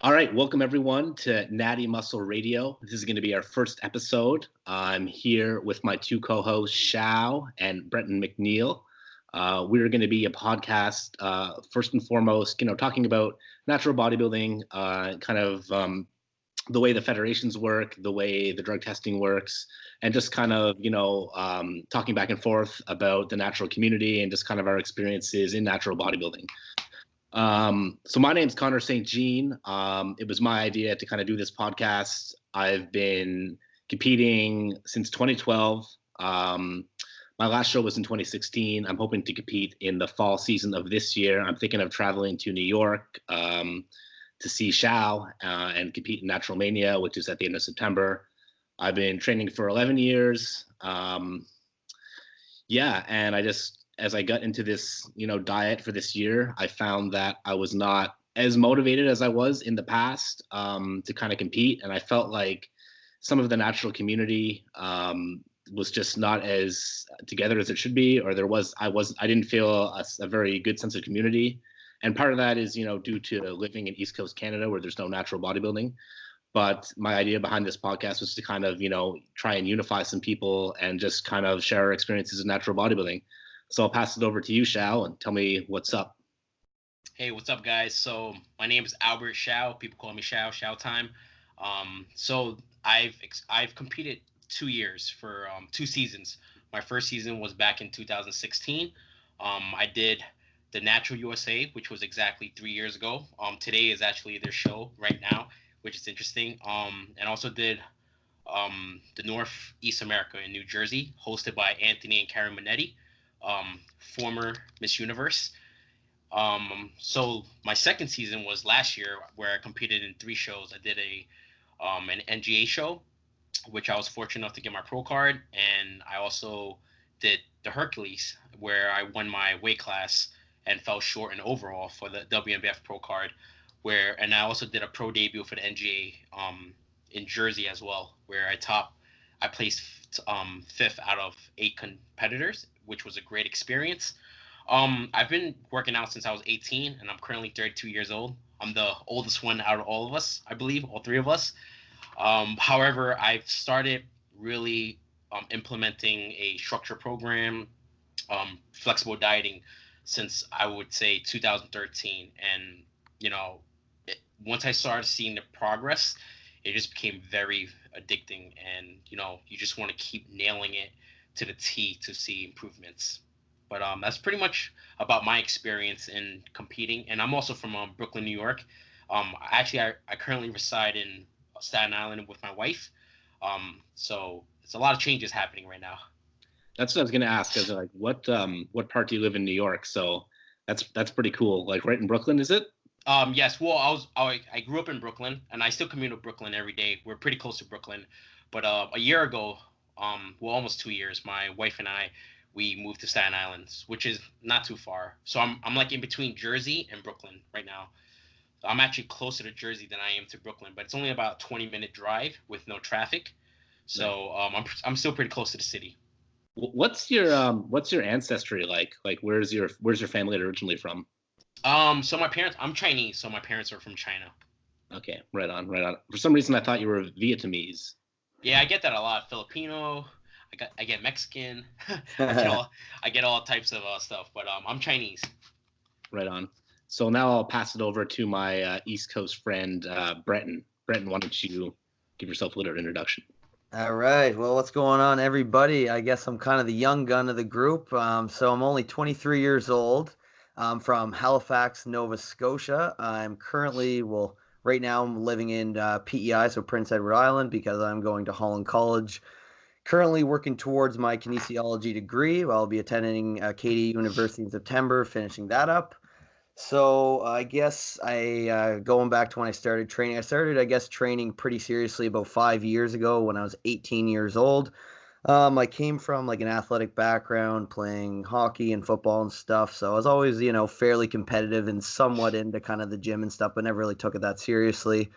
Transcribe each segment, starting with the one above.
All right, welcome everyone to Natty Muscle Radio. This is going to be our first episode. I'm here with my two co-hosts, Chou and Breton McNeil. We're going to be a podcast, first and foremost, talking about natural bodybuilding, the way the federations work, the way the drug testing works, and just talking back and forth about the natural community and just kind of our experiences in natural bodybuilding. So my name's Conor St. Jean. It was my idea to kind of do this podcast. I've been competing since 2012. My last show was in 2016. I'm hoping to compete in the fall season of this year. I'm thinking of traveling to New York to see Chou and compete in Natural Mania, which is at the end of September. I've been training for 11 years. And as I got into this, diet for this year, I found that I was not as motivated as I was in the past to kind of compete. And I felt like some of the natural community was just not as together as it should be, or I didn't feel a very good sense of community. And part of that is, due to living in East Coast Canada where there's no natural bodybuilding. But my idea behind this podcast was to kind of, try and unify some people and just kind of share our experiences in natural bodybuilding. So I'll pass it over to you, Chou, and tell me what's up. Hey, what's up, guys? So my name is Albert Chou. People call me Chou time. So I've competed 2 years for 2 seasons. My first season was back in 2016. I did the Natural USA, which was exactly 3 years ago. Today is actually their show right now, which is interesting. And also did the Northeast America in New Jersey, hosted by Anthony and Karen Natty. Former Miss Universe. So my second season was last year, where I competed in 3 shows. I did an NGA show, which I was fortunate enough to get my pro card, and I also did the Hercules, where I won my weight class and fell short in overall for the WNBF pro card. And I also did a pro debut for the NGA in Jersey as well, where I placed 5th out of 8 competitors, which was a great experience. I've been working out since I was 18, and I'm currently 32 years old. I'm the oldest one out of all of us, I believe, all 3 of us. However, I've started really implementing a structured program, flexible dieting, since I would say 2013. And, once I started seeing the progress, it just became very addicting, and you just want to keep nailing it to the T to see improvements. But that's pretty much about my experience in competing. And I'm also from Brooklyn, New York. I currently reside in Staten Island with my wife. So it's a lot of changes happening right now. That's what I was going to ask. Is like, what part do you live in New York? So that's pretty cool. Like right in Brooklyn, is it? Yes. Well, I grew up in Brooklyn, and I still commute to Brooklyn every day. We're pretty close to Brooklyn. But a year ago, almost 2 years, my wife and we moved to Staten Island, which is not too far. So I'm like in between Jersey and Brooklyn right now. I'm actually closer to Jersey than I am to Brooklyn, but it's only about a 20-minute drive with no traffic. So I'm still pretty close to the city. What's your ancestry like? Like where's your family originally from? So my parents, I'm Chinese, so my parents are from China. Okay, right on. For some reason, I thought you were Vietnamese. Yeah, I get that a lot. Filipino, I get Mexican, I get all types of stuff, but I'm Chinese. Right on. So now I'll pass it over to my East Coast friend, Breton. Breton, why don't you give yourself a little introduction? All right. Well, what's going on, everybody? I guess I'm kind of the young gun of the group. So I'm only 23 years old. I'm from Halifax, Nova Scotia. I'm currently, right now I'm living in PEI, so Prince Edward Island, because I'm going to Holland College. Currently working towards my kinesiology degree. I'll be attending KD University in September, finishing that up. So I guess going back to when I started training, training pretty seriously about 5 years ago when I was 18 years old. I came from like an athletic background, playing hockey and football and stuff. So I was always, fairly competitive and somewhat into kind of the gym and stuff, but never really took it that seriously.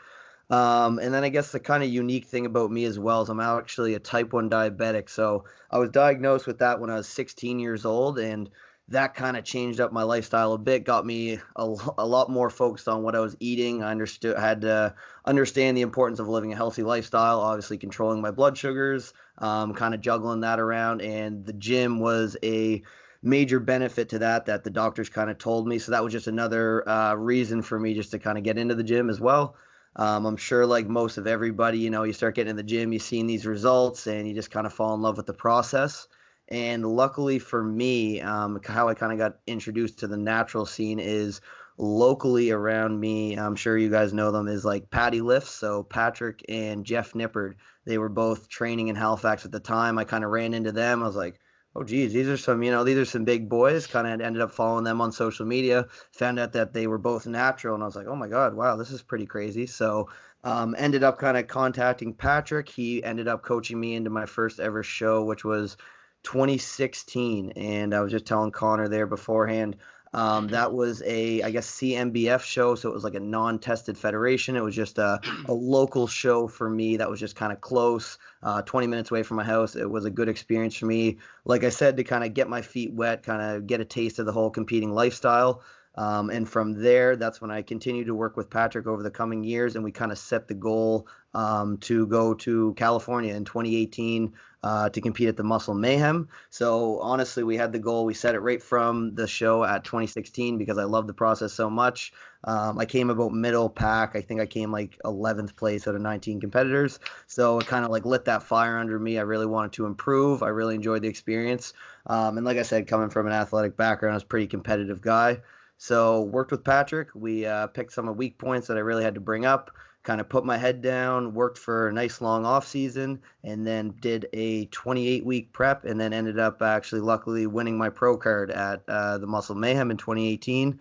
And then I guess the kind of unique thing about me as well is I'm actually a type 1 diabetic. So I was diagnosed with that when I was 16 years old, and that kind of changed up my lifestyle a bit, got me a lot more focused on what I was eating. I had to understand the importance of living a healthy lifestyle, obviously controlling my blood sugars, kind of juggling that around. And the gym was a major benefit to that the doctors kind of told me. So that was just another reason for me just to kind of get into the gym as well. I'm sure like most of everybody, you start getting in the gym, you've seen these results, and you just kind of fall in love with the process. And luckily for me, how I kind of got introduced to the natural scene is locally around me. I'm sure you guys know them, is like Patty Lifts. So Patrick and Jeff Nippard, they were both training in Halifax at the time. I kind of ran into them. I was like, oh, geez, these are some big boys. Kind of ended up following them on social media, found out that they were both natural. And I was like, oh my God, wow, this is pretty crazy. So ended up kind of contacting Patrick. He ended up coaching me into my first ever show, which was 2016. And I was just telling Connor there beforehand, that was I guess CMBF show. So it was like a non-tested federation. It was just a local show for me that was just kind of close, 20 minutes away from my house. It was a good experience for me, like I said, to kind of get my feet wet, kind of get a taste of the whole competing lifestyle. And from there, that's when I continued to work with Patrick over the coming years, and we kind of set the goal to go to California in 2018 to compete at the Muscle Mayhem. So honestly, we had the goal. We set it right from the show at 2016 because I love the process so much. I came about middle pack. I think I came like 11th place out of 19 competitors. So it kind of like lit that fire under me. I really wanted to improve. I really enjoyed the experience. And like I said, coming from an athletic background, I was a pretty competitive guy. So worked with Patrick. We picked some of the weak points that I really had to bring up, kind of put my head down, worked for a nice long off season, and then did a 28-week prep, and then ended up actually luckily winning my pro card at the Muscle Mayhem in 2018.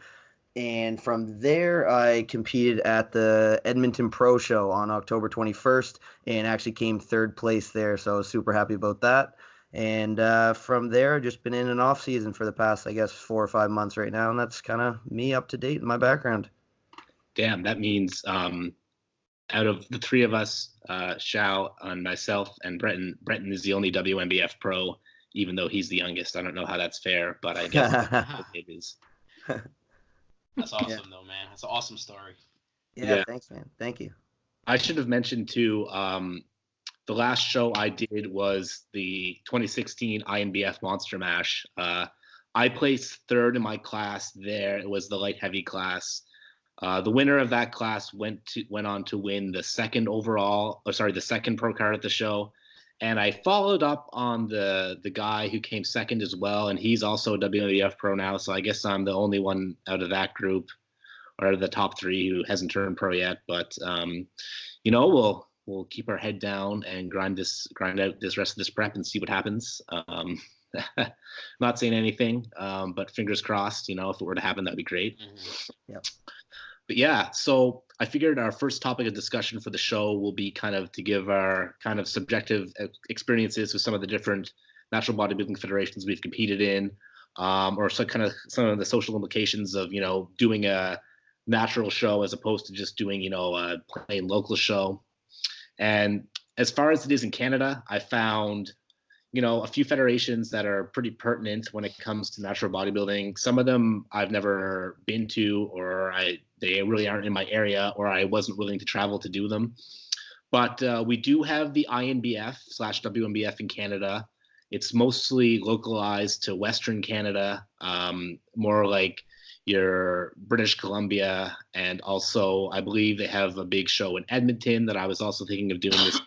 And from there, I competed at the Edmonton Pro Show on October 21st and actually came third place there. So I was super happy about that. And from there, I've just been in an off season for the past, I guess, 4 or 5 months right now. And that's kind of me up to date in my background. Damn, that means out of the three of us, Chou and myself and Breton is the only WNBF pro, even though he's the youngest. I don't know how that's fair, but I guess it is. That's awesome, though, man. That's an awesome story. Yeah, thanks, man. Thank you. I should have mentioned, too, the last show I did was the 2016 INBF Monster Mash. I placed third in my class there. It was the light heavy class. The winner of that class went on to win the second pro card at the show. And I followed up on the guy who came second as well, and he's also a WNBF pro now. So I guess I'm the only one out of that group, or out of the top three, who hasn't turned pro yet. But we'll keep our head down and grind out this rest of this prep and see what happens. Not saying anything, but fingers crossed. If it were to happen, that'd be great. Mm-hmm. Yep. But yeah, so I figured our first topic of discussion for the show will be kind of to give our kind of subjective experiences with some of the different natural bodybuilding federations we've competed in, or some of the social implications of, doing a natural show as opposed to just doing, a plain local show. And as far as it is in Canada, I found, a few federations that are pretty pertinent when it comes to natural bodybuilding. Some of them I've never been to, or they really aren't in my area, or I wasn't willing to travel to do them. But we do have the INBF/WNBF in Canada. It's mostly localized to Western Canada, more like your British Columbia, and also I believe they have a big show in Edmonton that I was also thinking of doing this.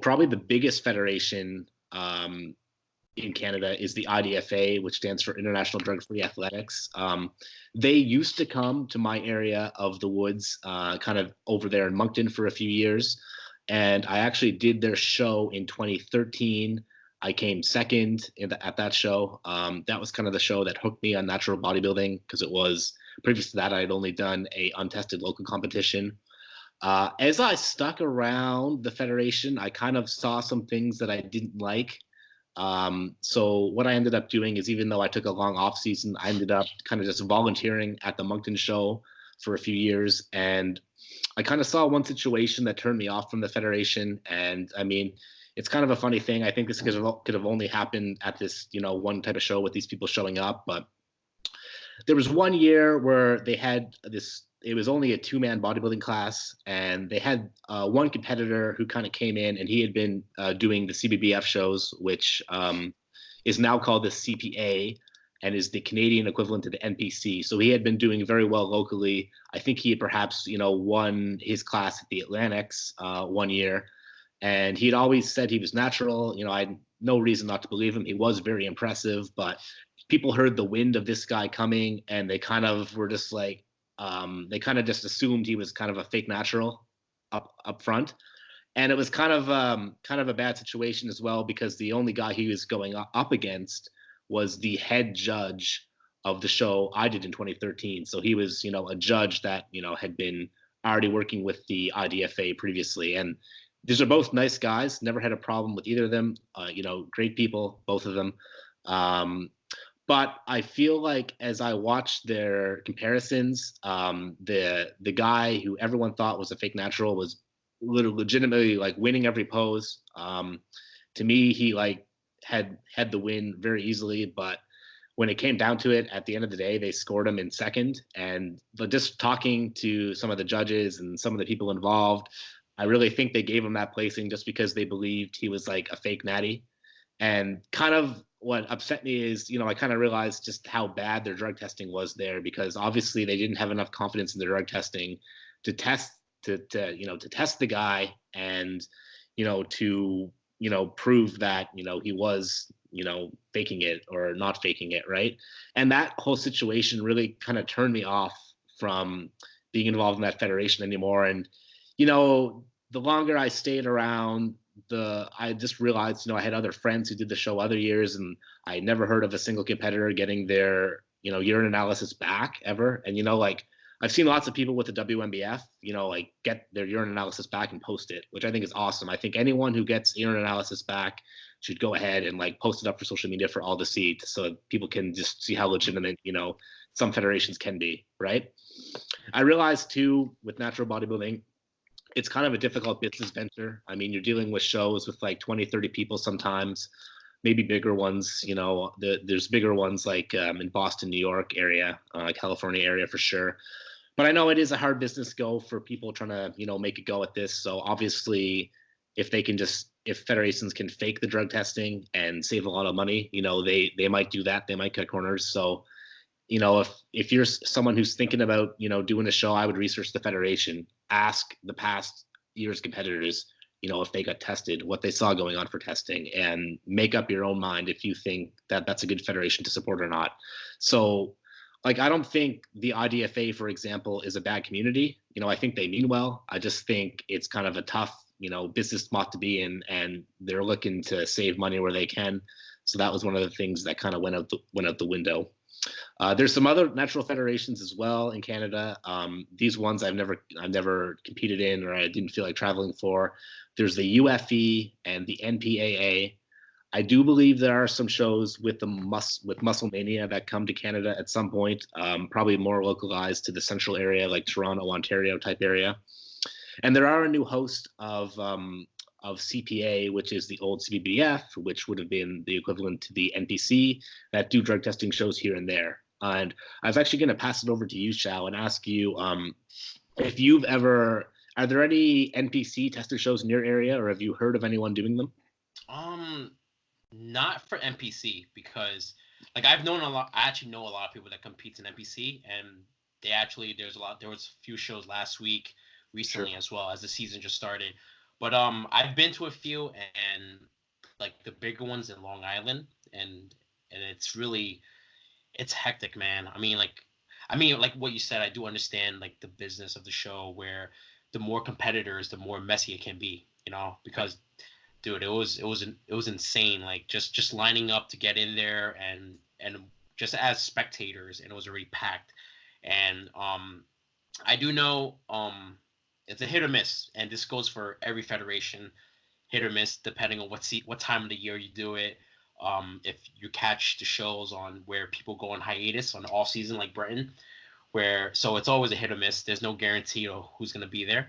Probably the biggest federation in Canada is the IDFA, which stands for International Drug-Free Athletics. They used to come to my area of the woods, kind of over there in Moncton for a few years, and I actually did their show in 2013. I came second at that show. That was kind of the show that hooked me on natural bodybuilding, because it was previous to that I had only done a untested local competition. As I stuck around the federation, I kind of saw some things that I didn't like. So what I ended up doing is, even though I took a long off season, I ended up kind of just volunteering at the Moncton show for a few years. And I kind of saw one situation that turned me off from the federation. And I mean, it's kind of a funny thing. I think this could have only happened at this, one type of show with these people showing up. But there was one year where they had this, it was only a 2-man bodybuilding class, and they had one competitor who kind of came in, and he had been doing the CBBF shows, which is now called the CPA and is the Canadian equivalent to the NPC. So he had been doing very well locally. I think he had perhaps, won his class at the Atlantics one year. And he had always said he was natural. I had no reason not to believe him. He was very impressive, but people heard the wind of this guy coming, and they kind of were just like, they kind of just assumed he was kind of a fake natural up front. And it was kind of a bad situation as well, because the only guy he was going up against was the head judge of the show I did in 2013. So he was, a judge that, had been already working with the IDFA previously. And these are both nice guys, never had a problem with either of them, great people, both of them. But I feel like as I watched their comparisons, the guy who everyone thought was a fake natural was legitimately like winning every pose. To me, he like had the win very easily, but when it came down to it, at the end of the day, they scored him in second. But just talking to some of the judges and some of the people involved, I really think they gave him that placing just because they believed he was like a fake natty. And kind of what upset me is, I kind of realized just how bad their drug testing was there, because obviously they didn't have enough confidence in their drug testing to test the guy and, to prove that, he was, faking it or not faking it, right? And that whole situation really kind of turned me off from being involved in that federation anymore. And, the longer I stayed around, I just realized, I had other friends who did the show other years, and I never heard of a single competitor getting their, urine analysis back ever. And, like, I've seen lots of people with the WMBF, like get their urine analysis back and post it, which I think is awesome. I think anyone who gets urine analysis back should go ahead and like post it up for social media for all to see, so people can just see how legitimate, some federations can be, right? I realized too, with natural bodybuilding, it's kind of a difficult business venture. I mean, you're dealing with shows with like 20, 30 people sometimes, maybe bigger ones, there's bigger ones like in Boston, New York area, California area for sure. But I know it is a hard business go for people trying to, make a go at this. So obviously, if federations can fake the drug testing and save a lot of money, they might do that. They might cut corners. So, if you're someone who's thinking about, doing a show, I would research the federation, ask the past year's competitors, if they got tested, what they saw going on for testing, and make up your own mind if you think that that's a good federation to support or not. So, like, I don't think the IDFA, for example, is a bad community. I think they mean well. I just think it's kind of a tough, business spot to be in, and they're looking to save money where they can. So that was one of the things that kind of went out the window. There's some other natural federations as well in Canada. These ones I've never competed in, or I didn't feel like traveling for. There's the UFE and the NPAA. I do believe there are some shows with Muscle Mania that come to Canada at some point, probably more localized to the central area, like Toronto, Ontario type area. And there are a new host of CPA, which is the old CBBF, which would have been the equivalent to the NPC, that do drug testing shows here and there. And I was actually going to pass it over to you, Chou, and ask you if you've ever, are there any NPC testing shows in your area, or have you heard of anyone doing them? Not for NPC, because like I actually know a lot of people that compete in NPC, and there was a few shows last week recently, sure, as well, as the season just started. But I've been to a few, and like the bigger ones in Long Island, and it's hectic, man. I mean like what you said, I do understand like the business of the show, where the more competitors, the more messy it can be, because dude, it was insane, like just lining up to get in there and just as spectators, and it was already packed. And I do know it's a hit or miss, and this goes for every federation, hit or miss depending on what time of the year you do it. If you catch the shows on where people go on hiatus on off season, like Breton, so it's always a hit or miss. There's no guarantee of who's going to be there.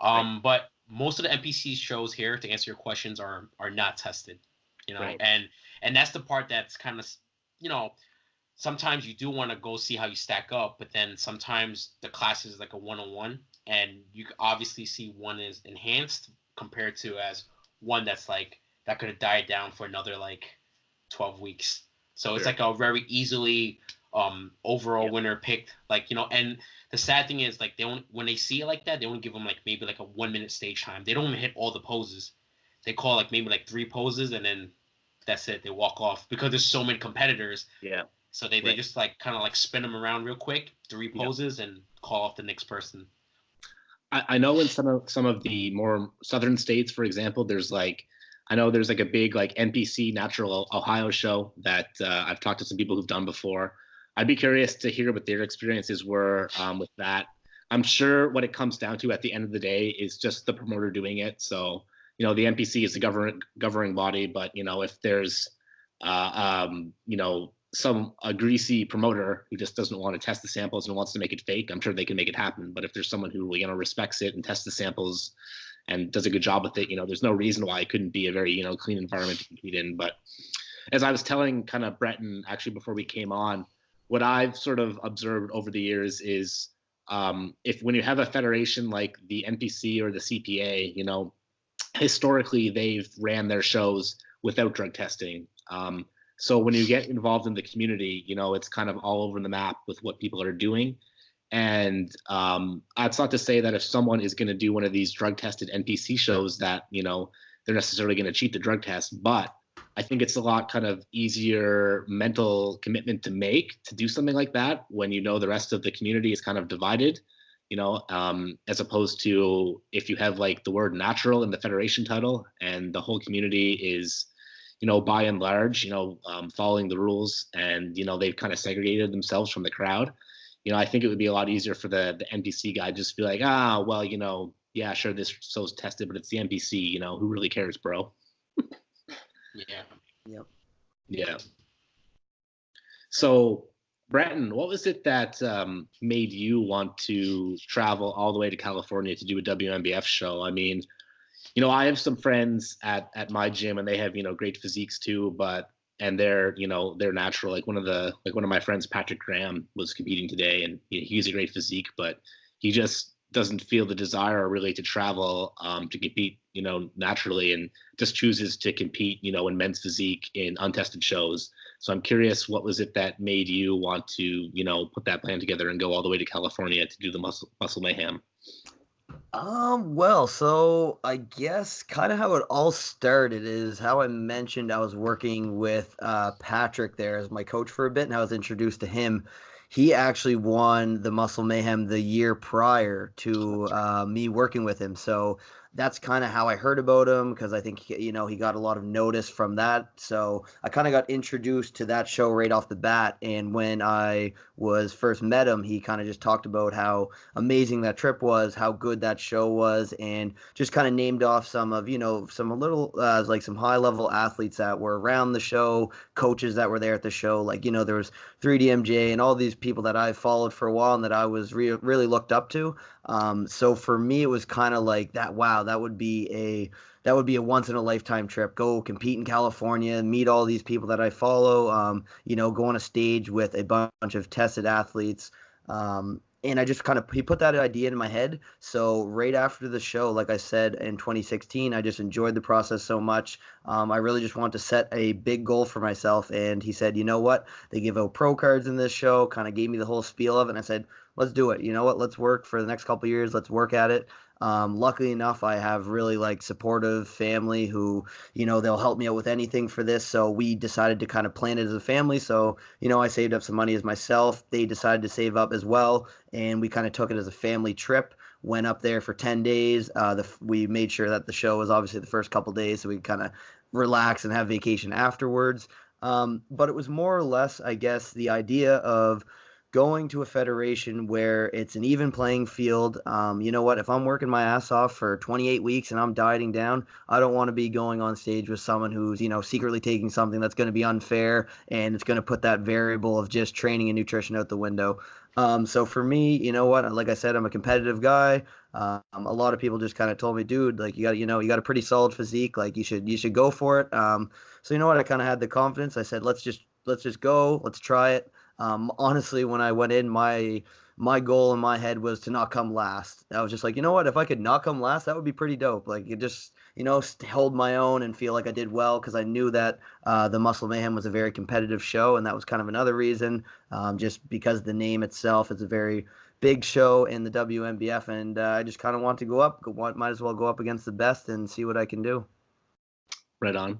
Right. But most of the NPC shows here, to answer your questions, are not tested, Right. and that's the part that's kind of, you know, sometimes you do want to go see how you stack up, but then sometimes the class is like a one-on-one, and you can obviously see one is enhanced compared to as one that's like that could have died down for another like 12 weeks. So it's Sure. like a very easily overall winner picked, like, and the sad thing is, like, they don't, when they see it like that, they only give them like maybe like a 1 minute stage time. They don't even hit all the poses. They call like maybe like 3 poses, and then that's it. They walk off because there's so many competitors. Yeah. So they just like kind of like spin them around real quick, 3 poses, and call off the next person. I know in some of the more southern states, for example, there's like, I know there's like a big like NPC Natural Ohio show that I've talked to some people who've done before. I'd be curious to hear what their experiences were with that. I'm sure what it comes down to at the end of the day is just the promoter doing it. So, the NPC is the governing body, but if there's a greasy promoter who just doesn't want to test the samples and wants to make it fake, I'm sure they can make it happen. But if there's someone who respects it and tests the samples and does a good job with it, there's no reason why it couldn't be a very clean environment to compete in. But as I was telling kind of Breton actually before we came on, what I've sort of observed over the years is if when you have a federation like the NPC or the CPA, historically they've ran their shows without drug testing. So when you get involved in the community, it's kind of all over the map with what people are doing. And it's not to say that if someone is going to do one of these drug tested NPC shows that, they're necessarily going to cheat the drug test. But I think it's a lot kind of easier mental commitment to make to do something like that when the rest of the community is kind of divided, as opposed to if you have like the word natural in the federation title and the whole community is, by and large, following the rules and, they've kind of segregated themselves from the crowd. I think it would be a lot easier for the NPC guy just to be like, well, yeah, sure, this show's tested, but it's the NPC, who really cares, bro? Yeah. Yep. Yeah. So, Breton, what was it that made you want to travel all the way to California to do a WMBF show? I mean, I have some friends at my gym and they have, great physiques too, and they're natural. Like one of my friends, Patrick Graham, was competing today and he's a great physique, but he just doesn't feel the desire really to travel to compete, naturally, and just chooses to compete, in men's physique in untested shows. So I'm curious, what was it that made you want to, put that plan together and go all the way to California to do the Muscle Mayhem? Well, so I guess kind of how it all started is how I mentioned I was working with Patrick there as my coach for a bit, and I was introduced to him. He actually won the Muscle Mayhem the year prior to me working with him. So that's kind of how I heard about him, because I think, he got a lot of notice from that. So I kind of got introduced to that show right off the bat. And when I was first met him, he kind of just talked about how amazing that trip was, how good that show was, and just kind of named off some of, some little, like some high level athletes that were around the show, coaches that were there at the show. Like, there was 3DMJ and all these people that I followed for a while and that I was really looked up to. So for me, it was kind of like that. Wow, that would be a once in a lifetime trip. Go compete in California, meet all these people that I follow. Go on a stage with a bunch of tested athletes. And I just he put that idea in my head. So right after the show, like I said, in 2016, I just enjoyed the process so much. I really just wanted to set a big goal for myself. And he said, you know what? They give out pro cards in this show, kind of gave me the whole spiel of it. And I said, let's do it. You know what? Let's work for the next couple of years. Let's work at it. Luckily enough, I have really supportive family who, they'll help me out with anything for this. So we decided to kind of plan it as a family. So, I saved up some money as myself. They decided to save up as well. And we kind of took it as a family trip, went up there for 10 days. We made sure that the show was obviously the first couple of days, so we could kind of relax and have vacation afterwards. But it was more or less, I guess, the idea of going to a federation where it's an even playing field. You know what? If I'm working my ass off for 28 weeks and I'm dieting down, I don't want to be going on stage with someone who's, secretly taking something that's going to be unfair and it's going to put that variable of just training and nutrition out the window. So for me, you know what? Like I said, I'm a competitive guy. A lot of people just kind of told me, dude, like you got a pretty solid physique. Like you should go for it. So you know what? I kind of had the confidence. I said, let's just go. Let's try it. Honestly, when I went in, my goal in my head was to not come last. I was just like, you know what? If I could not come last, that would be pretty dope. Like it just, hold my own and feel like I did well because I knew that the Muscle Mayhem was a very competitive show, and that was kind of another reason. Just because the name itself is a very big show in the WNBF, and I just kind of want to go up. Might as well go up against the best and see what I can do. Right on.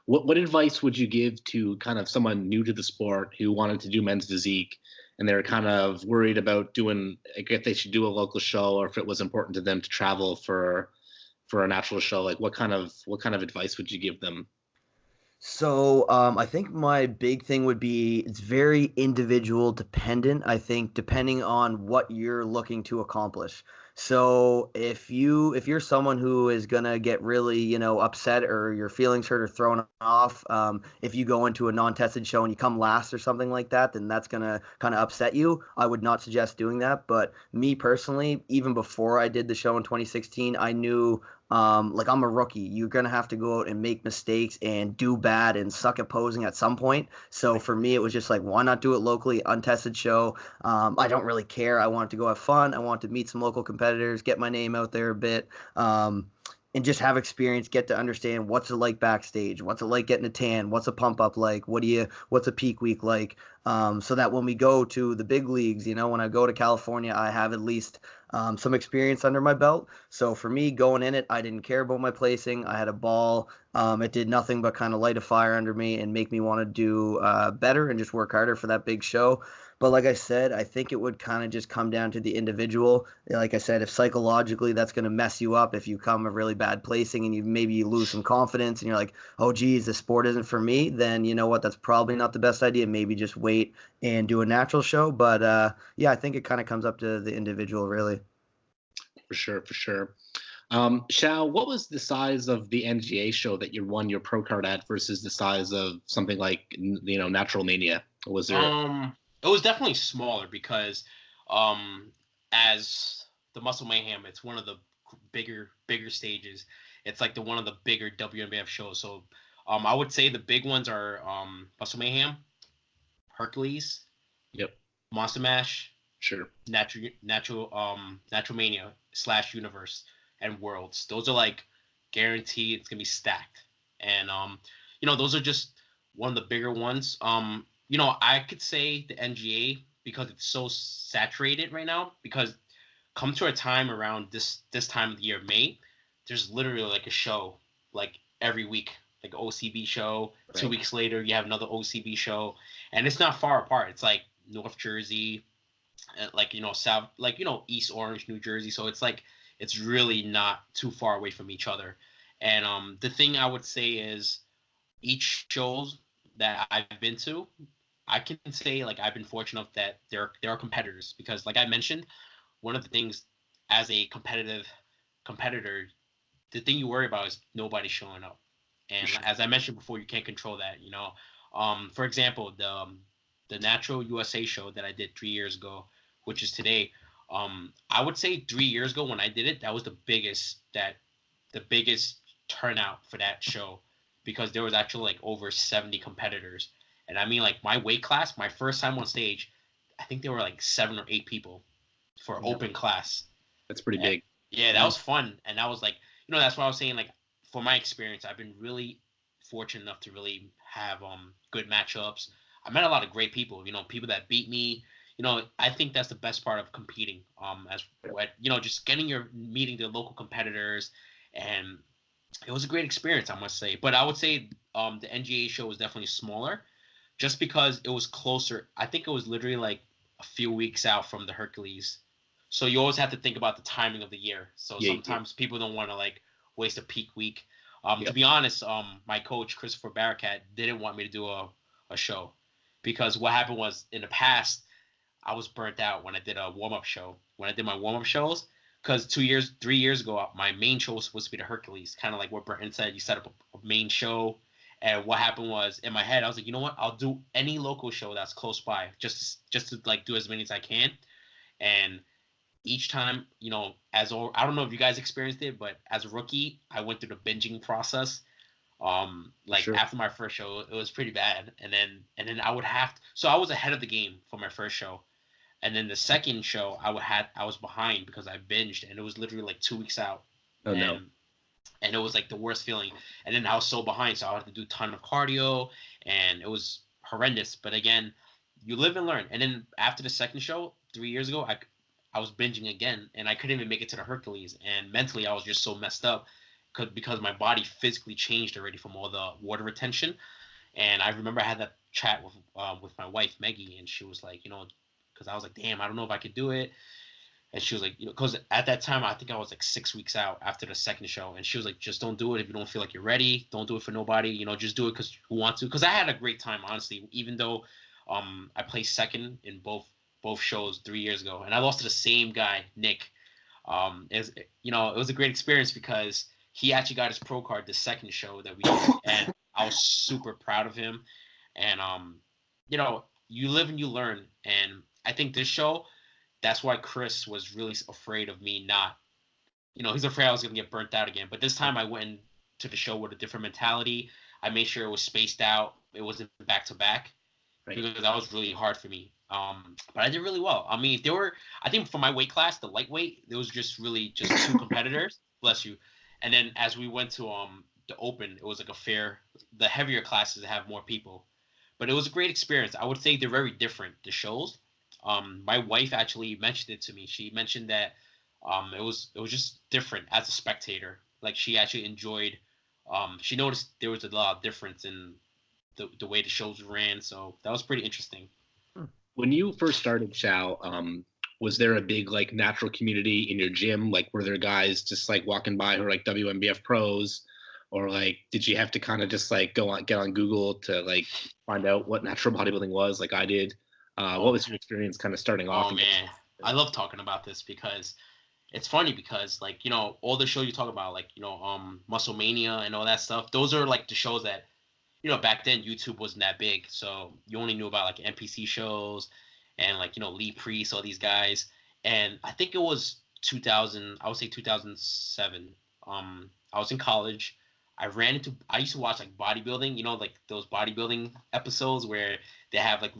What advice would you give to kind of someone new to the sport who wanted to do men's physique and they're kind of worried about doing, like, if they should do a local show or if it was important to them to travel for a natural show? Like what kind of advice would you give them? So I think my big thing would be it's very individual dependent. I think depending on what you're looking to accomplish. So if you're someone who is gonna get really upset or your feelings hurt or thrown off, if you go into a non-tested show and you come last or something like that, then that's gonna kind of upset you. I would not suggest doing that. But me personally, even before I did the show in 2016, I knew like I'm a rookie. You're gonna have to go out and make mistakes and do bad and suck at posing at some point. So for me, it was just like, why not do it locally, untested show? I don't really care. I wanted to go have fun. I wanted to meet some local competitors, get my name out there a bit. And just have experience, get to understand what's it like backstage, what's it like getting a tan, what's a pump up like, what's a peak week like, so that when we go to the big leagues, when I go to California, I have at least some experience under my belt. So for me, going in it, I didn't care about my placing. I had a ball. It did nothing but kind of light a fire under me and make me want to do better and just work harder for that big show. But like I said, I think it would kind of just come down to the individual. Like I said, if psychologically that's going to mess you up, if you come a really bad placing and you lose some confidence and you're like, oh, geez, the sport isn't for me, then you know what? That's probably not the best idea. Maybe just wait and do a natural show. But yeah, I think it kind of comes up to the individual, really. For sure, for sure. Chou, what was the size of the NGA show that you won your pro card at versus the size of something like, Natural Mania? Was there? It was definitely smaller because, as the Muscle Mayhem, it's one of the bigger stages. It's like one of the bigger WNBF shows. So, I would say the big ones are Muscle Mayhem, Hercules, Yep. Monster Mash, Sure. Natural Mania / Universe and Worlds. Those are like guaranteed. It's gonna be stacked, and those are just one of the bigger ones. I could say the NGA because it's so saturated right now. Because come to a time around this time of the year, May, there's literally like a show like every week, like an OCB show. Right. 2 weeks later, you have another OCB show, and it's not far apart. It's like North Jersey, South, East Orange, New Jersey. So it's like it's really not too far away from each other. And the thing I would say is each shows that I've been to, I can say like I've been fortunate enough that there are competitors, because like I mentioned, one of the things as a competitor, the thing you worry about is nobody showing up. And sure. As I mentioned before, you can't control that, For example, the Natural USA show that I did 3 years ago, which is today, I would say 3 years ago when I did it, that was the biggest turnout for that show, because there was actually like over 70 competitors. And I mean, like my weight class, my first time on stage, I think there were like 7 or 8 people for open class. That's pretty big. Yeah, that was fun. And that was like, that's what I was saying. Like for my experience, I've been really fortunate enough to really have good matchups. I met a lot of great people, people that beat me. I think that's the best part of competing. Just meeting the local competitors, and it was a great experience, I must say. But I would say the NGA show was definitely smaller, just because it was closer. I think it was literally like a few weeks out from the Hercules. So you always have to think about the timing of the year. So sometimes people don't want to like waste a peak week. To be honest, my coach, Christopher Barakat, didn't want me to do a show, because what happened was in the past, I was burnt out when I did a warm-up show. When I did my warm-up shows, because 3 years ago, my main show was supposed to be the Hercules, kind of like what Breton said. You set up a main show, And what happened was, in my head, I was like, you know what? I'll do any local show that's close by, just to like do as many as I can. And each time, you know, I don't know if you guys experienced it, but as a rookie, I went through the binging process. Like Sure. after my first show, it was pretty bad. And then I would have to, so I was ahead of the game for my first show. And then the second show, I was behind because I binged, and it was literally like 2 weeks out. Oh no. And it was like the worst feeling. And then I was so behind, so I had to do a ton of cardio, and it was horrendous. But again, you live and learn. And then after the second show 3 years ago, I was binging again, and I couldn't even make it to the Hercules. And mentally, I was just so messed up because my body physically changed already from all the water retention. And I remember I had that chat with my wife Maggie, and she was like, you know, because I was like, damn, I don't know if I could do it. And she was like, you know, because at that time, I think I was like 6 weeks out after the second show. And she was like, just don't do it if you don't feel like you're ready. Don't do it for nobody. You know, just do it because you want to. Because I had a great time, honestly, even though I placed second in both shows 3 years ago. And I lost to the same guy, Nick. You know, it was a great experience because he actually got his pro card the second show that we did. And I was super proud of him. And, you know, you live and you learn. And I think this show, that's why Chris was really afraid of me not, you know, he's afraid I was going to get burnt out again. But this time I went to the show with a different mentality. I made sure it was spaced out. It wasn't back to back because that was really hard for me. But I did really well. I mean, I think for my weight class, the lightweight, there was just two competitors. Bless you. And then as we went to the open, it was like the heavier classes have more people. But it was a great experience. I would say they're very different, the shows. My wife actually mentioned it to me. She mentioned that it was just different as a spectator. Like she actually enjoyed. She noticed there was a lot of difference in the way the shows ran. So that was pretty interesting. When you first started, Chou, was there a big like natural community in your gym? Like, were there guys just like walking by who were like WMBF pros, or like did you have to kind of just like get on Google to like find out what natural bodybuilding was, like I did? What was your experience kind of starting off? Oh man, I love talking about this because it's funny because like, you know, all the shows you talk about, like, you know, Muscle Mania and all that stuff, those are like the shows that, you know, back then YouTube wasn't that big, so you only knew about like NPC shows and like, you know, Lee Priest, all these guys. And I think it was 2000, I would say 2007. I was in college. I used to watch like bodybuilding, you know, like those bodybuilding episodes where they have like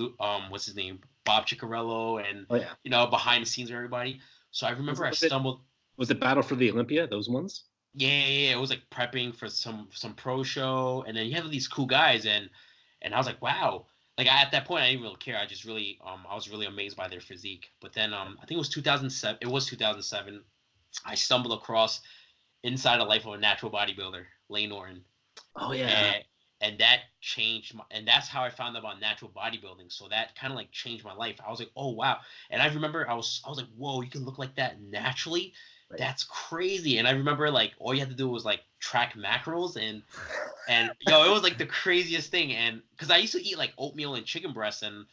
what's his name, Bob Ciccarello, and you know, behind the scenes of everybody. So I remember I stumbled. Was it Battle for the Olympia? Those ones? Yeah, it was like prepping for some pro show, and then you have these cool guys, and I was like, wow. Like at that point, I didn't really care. I just really I was really amazed by their physique. But then I think it was 2007. It was 2007. I stumbled across Inside the Life of a Natural Bodybuilder, Lane Norton. Oh yeah. And that changed and that's how I found out about natural bodybuilding. So that kind of like changed my life. I was like, oh wow. And I remember I was like, whoa, you can look like that naturally. Right. That's crazy. And I remember like all you had to do was like track macros and yo, it was like the craziest thing. And because I used to eat like oatmeal and chicken breasts, and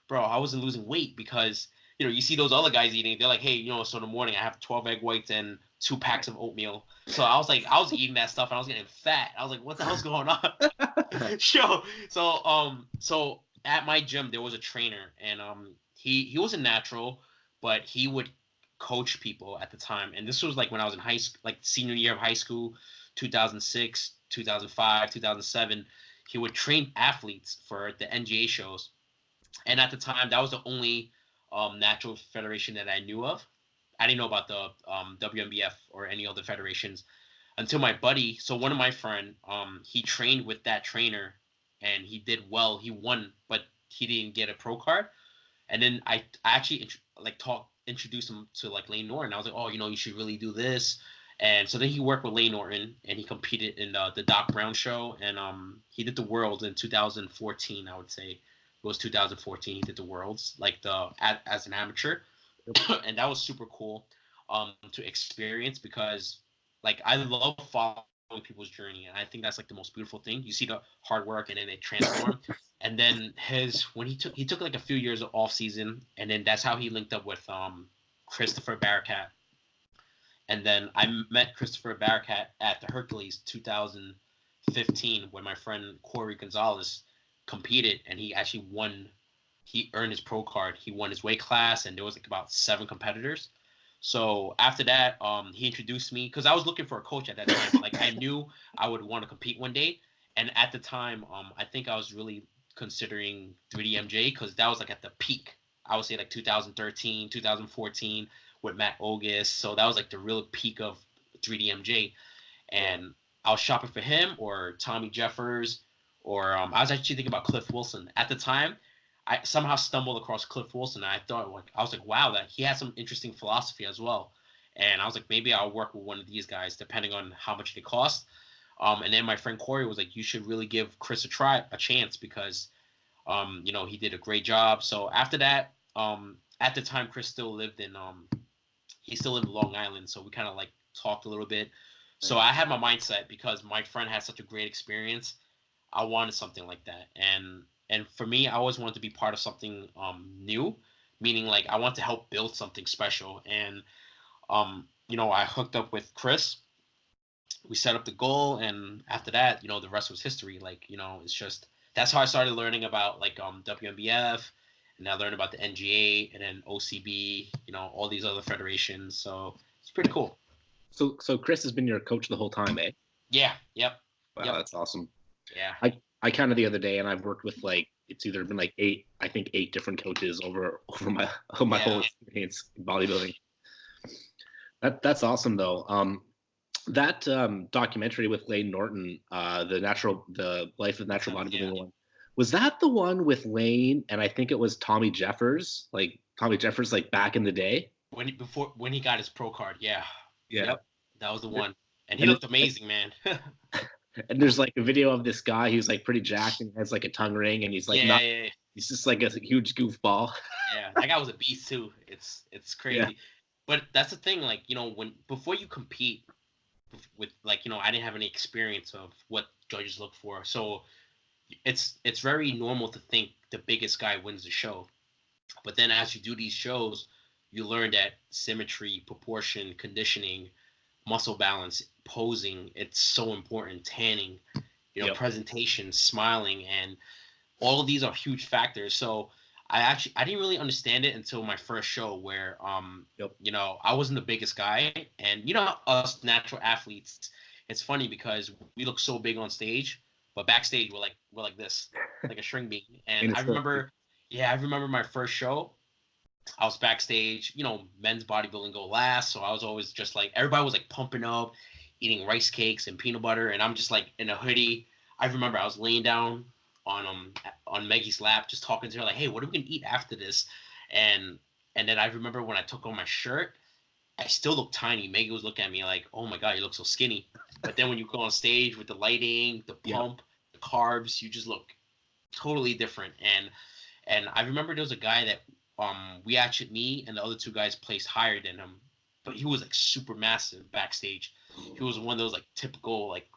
bro, I wasn't losing weight because, you know, you see those other guys eating, they're like, hey, you know, so in the morning I have 12 egg whites and 2 packs of oatmeal. So I was eating that stuff and I was getting fat. I was like, what the hell's going on? So at my gym there was a trainer, and he was a natural, but he would coach people at the time. And this was like when I was in high school, like senior year of high school, 2006, 2005, 2007. He would train athletes for the NGA shows. And at the time, that was the only natural federation that I knew of. I didn't know about the WMBF or any other federations until my buddy. So one of my friend, he trained with that trainer, and he did well. He won, but he didn't get a pro card. And then I actually introduced him to like Lane Norton. I was like, oh, you know, you should really do this. And so then he worked with Lane Norton, and he competed in the Doc Brown show, and he did the Worlds in 2014. I would say it was 2014. He did the Worlds like as an amateur. And that was super cool to experience because like I love following people's journey, and I think that's like the most beautiful thing. You see the hard work and then they transform. And then when he took like a few years of off season, and then that's how he linked up with Christopher Barakat. And then I met Christopher Barakat at the Hercules 2015 15 when my friend Corey Gonzalez competed, and he actually won. He earned his pro card. He won his weight class, and there was like about 7 competitors. So after that, he introduced me because I was looking for a coach at that time. Like I knew I would want to compete one day, and at the time, I think I was really considering 3DMJ because that was like at the peak. I would say like 2013, 2014 with Matt August. So that was like the real peak of 3DMJ, and I was shopping for him or Tommy Jeffers, or I was actually thinking about Cliff Wilson at the time. I somehow stumbled across Cliff Wilson. And I was like, wow, that he had some interesting philosophy as well. And I was like, maybe I'll work with one of these guys, depending on how much they cost. And then my friend Corey was like, you should really give Chris a chance because, he did a great job. So after that, at the time, Chris still lived in Long Island. So we kind of like talked a little bit. So I had my mindset because my friend had such a great experience. I wanted something like that. And for me, I always wanted to be part of something new, meaning like I want to help build something special. And, I hooked up with Chris. We set up the goal. And after that, the rest was history. Like, it's just that's how I started learning about like WMBF. And I learned about the NGA and then OCB, all these other federations. So it's pretty cool. So Chris has been your coach the whole time, eh? Yeah. Yep. Wow, yep. That's awesome. Yeah. I counted the other day, and I've worked with like it's either been like 8 different coaches over my whole experience in bodybuilding. That's awesome though. That documentary with Lane Norton, the Life of Natural Bodybuilding one, was that the one with Lane and I think it was Tommy Jeffers, like back in the day when he got his pro card, yeah. Yep, that was the one, and he looked amazing, man. And there's like a video of this guy who's like pretty jacked and has like a tongue ring and he's like he's just like a huge goofball. Yeah, that guy was a beast too. It's crazy. Yeah. But that's the thing, like, before you compete with like, I didn't have any experience of what judges look for. So it's very normal to think the biggest guy wins the show. But then as you do these shows, you learn that symmetry, proportion, conditioning, muscle balance, posing, it's so important. Tanning, presentation, smiling, and all of these are huge factors. So I didn't really understand it until my first show where I wasn't the biggest guy, and us natural athletes, it's funny because we look so big on stage, but backstage we're like this, like a string bean. And I remember my first show. I was backstage, men's bodybuilding go last. So I was always just like, everybody was like pumping up, eating rice cakes and peanut butter. And I'm just like in a hoodie. I remember I was laying down on Maggie's lap, just talking to her like, hey, what are we going to eat after this? And then I remember when I took on my shirt, I still looked tiny. Maggie was looking at me like, oh my God, you look so skinny. But then when you go on stage with the lighting, the pump, the carbs, you just look totally different. And I remember there was a guy that, me and the other 2 guys placed higher than him, but he was like super massive backstage. He was one of those like typical like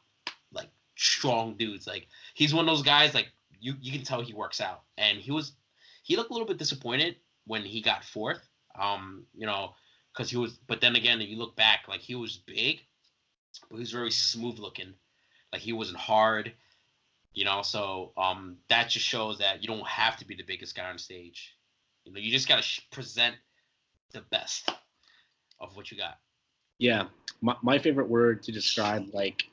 strong dudes. Like he's one of those guys like you can tell he works out, and he looked a little bit disappointed when he got 4th. Because he was. But then again, if you look back, like he was big, but he was very smooth looking. Like he wasn't hard. So that just shows that you don't have to be the biggest guy on stage. You just got to present the best of what you got. Yeah. My favorite word to describe like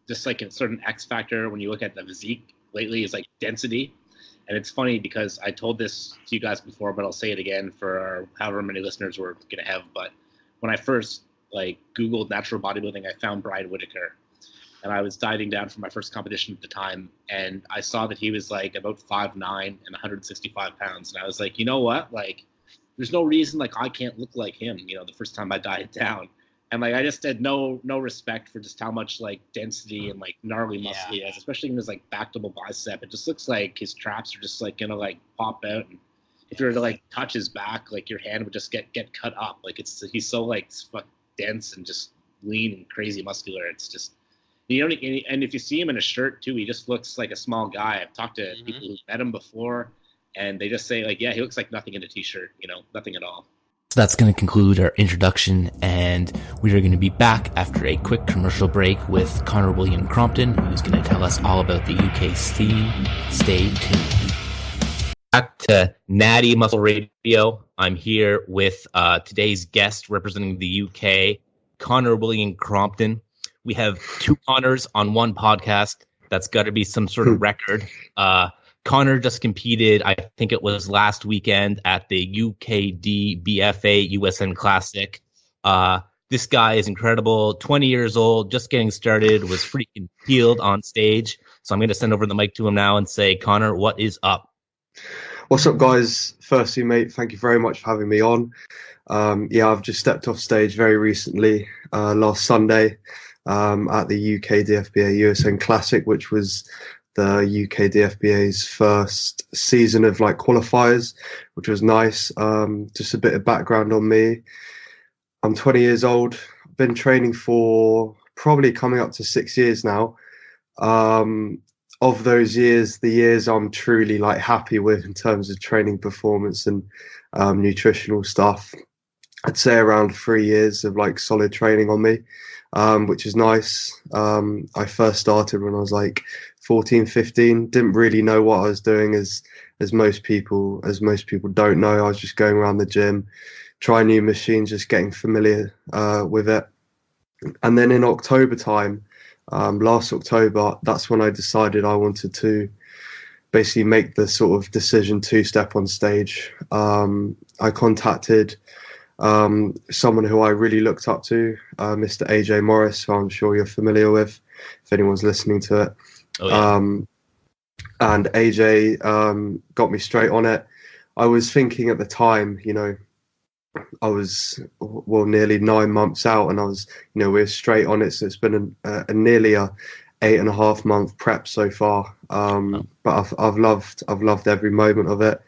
just like a certain X factor when you look at the physique lately is like density. And it's funny because I told this to you guys before, but I'll say it again for however many listeners we're going to have. But when I first like Googled natural bodybuilding, I found Brian Whitaker. And I was diving down for my first competition at the time, and I saw that he was like about 5'9" and 165 pounds. And I was like, you know what? Like, there's no reason like I can't look like him. The first time I dived down, and like I just had no respect for just how much like density and like gnarly muscle he has, especially in his like back double bicep. It just looks like his traps are just like gonna like pop out, and if you were to like touch his back, like your hand would just get cut up. Like he's so like dense and just lean and crazy muscular. It's just. And if you see him in a shirt too, he just looks like a small guy. I've talked to people who've met him before, and they just say like, yeah, he looks like nothing in a t-shirt, nothing at all. So that's going to conclude our introduction, and we are going to be back after a quick commercial break with Conor OBrien Crompton, who's going to tell us all about the UK scene. Stay tuned. Back to Natty Muscle Radio. I'm here with today's guest representing the UK, Conor OBrien Crompton. We have two Conors on one podcast. That's got to be some sort of record. Conor just competed, I think it was last weekend, at the UKBDFA USN Classic. This guy is incredible, 20 years old, just getting started, was freaking peeled on stage. So I'm going to send over the mic to him now and say, Conor, what is up? What's up, guys? Firstly, mate, thank you very much for having me on. I've just stepped off stage very recently, last Sunday, at the UKBDFA USN Classic, which was the UKBDFA's first season of qualifiers, which was nice. Just a bit of background on me. I'm 20 years old. I've been training for probably coming up to 6 years now. Of those years, the years I'm truly happy with in terms of training performance and nutritional stuff, I'd say around 3 years of solid training on me, which is nice. I first started when I was 14, 15, didn't really know what I was doing as most people don't know. I was just going around the gym, trying new machines, just getting familiar with it. And then in October time, last October, that's when I decided I wanted to basically make the sort of decision to step on stage. I contacted someone who I really looked up to, Mr. AJ Morris, who I'm sure you're familiar with, if anyone's listening to it. Oh, yeah. And AJ got me straight on it. I was thinking at the time, I was nearly 9 months out, and I was, we're straight on it. So it's been nearly a 8.5 month prep so far. But I've loved every moment of it.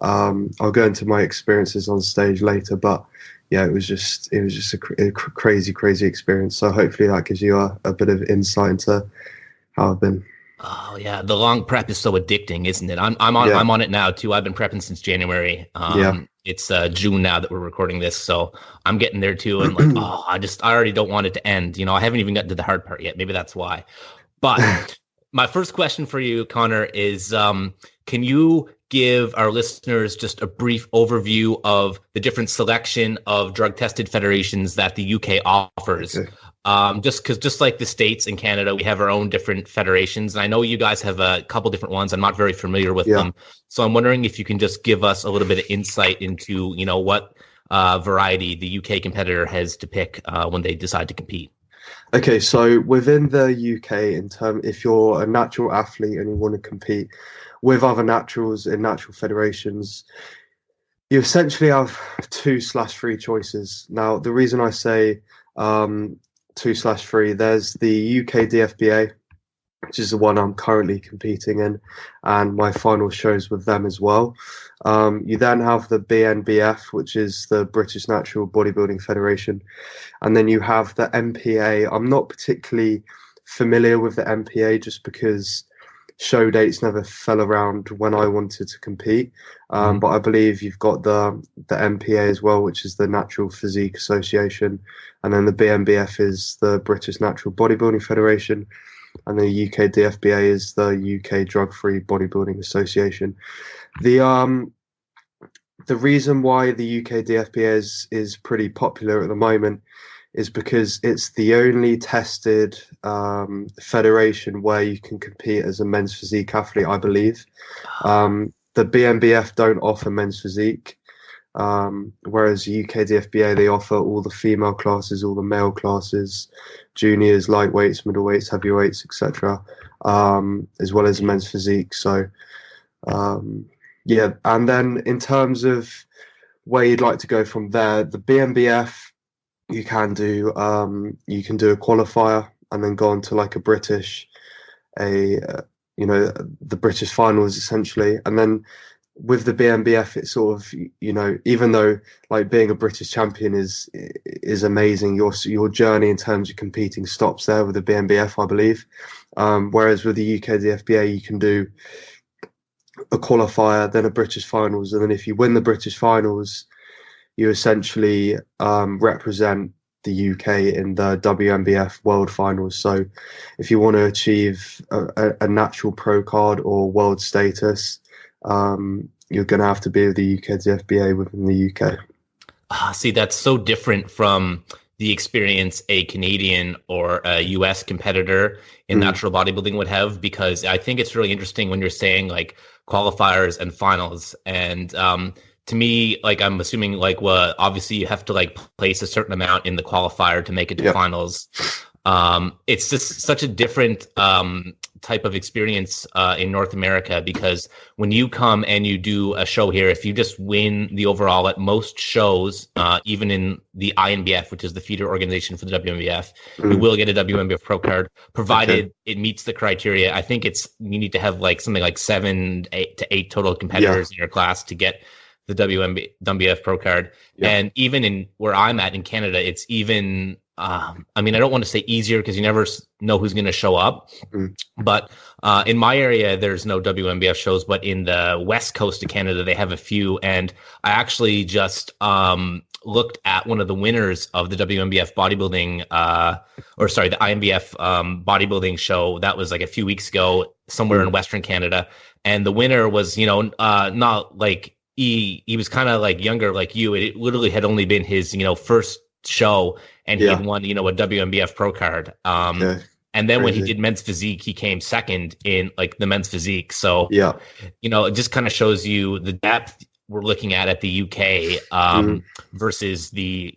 I'll go into my experiences on stage later, but yeah, it was just a crazy experience. So hopefully that gives you a bit of insight into how I've been. Oh yeah, the long prep is so addicting, isn't it? I'm on it now too. I've been prepping since January. It's June now that we're recording this, so I'm getting there too. And I already don't want it to end. I haven't even gotten to the hard part yet. Maybe that's why. But my first question for you, Conor, is can you give our listeners just a brief overview of the different selection of drug tested federations that the UK offers? Okay. Just like the States and Canada, we have our own different federations. And I know you guys have a couple different ones. I'm not very familiar with them. So I'm wondering if you can just give us a little bit of insight into, what variety the UK competitor has to pick when they decide to compete. Okay, so within the UK, if you're a natural athlete and you want to compete with other naturals in natural federations, you essentially have 2/3 choices. Now, the reason I say 2/3, there's the UK DFBA, which is the one I'm currently competing in, and my final shows with them as well. You then have the BNBF, which is the British Natural Bodybuilding Federation, and then you have the MPA. I'm not particularly familiar with the MPA just because show dates never fell around when I wanted to compete. But I believe you've got the MPA as well, which is the Natural Physique Association. And then the BNBF is the British Natural Bodybuilding Federation. And the UK DFBA is the UK Drug-Free Bodybuilding Association. The reason why the UK DFBA is pretty popular at the moment is because it's the only tested federation where you can compete as a men's physique athlete, I believe. The BNBF don't offer men's physique, whereas UK DFBA, they offer all the female classes, all the male classes, juniors, lightweights, middleweights, heavyweights, etc., as well as men's physique. So, and then in terms of where you'd like to go from there, the BNBF, you can do a qualifier and then go on to the British finals essentially. And then with the BNBF, it's sort of, even though being a British champion is amazing, your journey in terms of competing stops there with the BNBF, I believe. Whereas with the UK DFBA, you can do a qualifier, then a British finals, and then if you win the British finals, you essentially represent the UK in the WMBF World Finals. So if you want to achieve a natural pro card or world status, you're going to have to be with the UKDFBA within the UK. See, that's so different from the experience a Canadian or a US competitor in natural bodybuilding would have, because I think it's really interesting when you're saying like qualifiers and finals. And to me, like, I'm assuming like, well, obviously you have to like place a certain amount in the qualifier to make it to finals. It's just such a different type of experience in North America, because when you come and you do a show here, if you just win the overall at most shows, even in the INBF, which is the feeder organization for the WMBF, you will get a WMBF pro card, provided it meets the criteria. I think you need to have like something like 7 to 8 total competitors in your class to get the WMBF pro card. And even in where I'm at in Canada, it's even I mean, I don't want to say easier because you never know who's going to show up. But in my area, there's no WMBF shows. But in the west coast of Canada, they have a few. And I actually just looked at one of the winners of the WMBF bodybuilding, the INBF bodybuilding show. That was like a few weeks ago somewhere in Western Canada. And the winner was, not like he was kind of like younger like you. It literally had only been his, first show, and he had won, a WMBF pro card. And then when he did men's physique, he came second in like the men's physique. So, it just kind of shows you the depth we're looking at the UK versus the,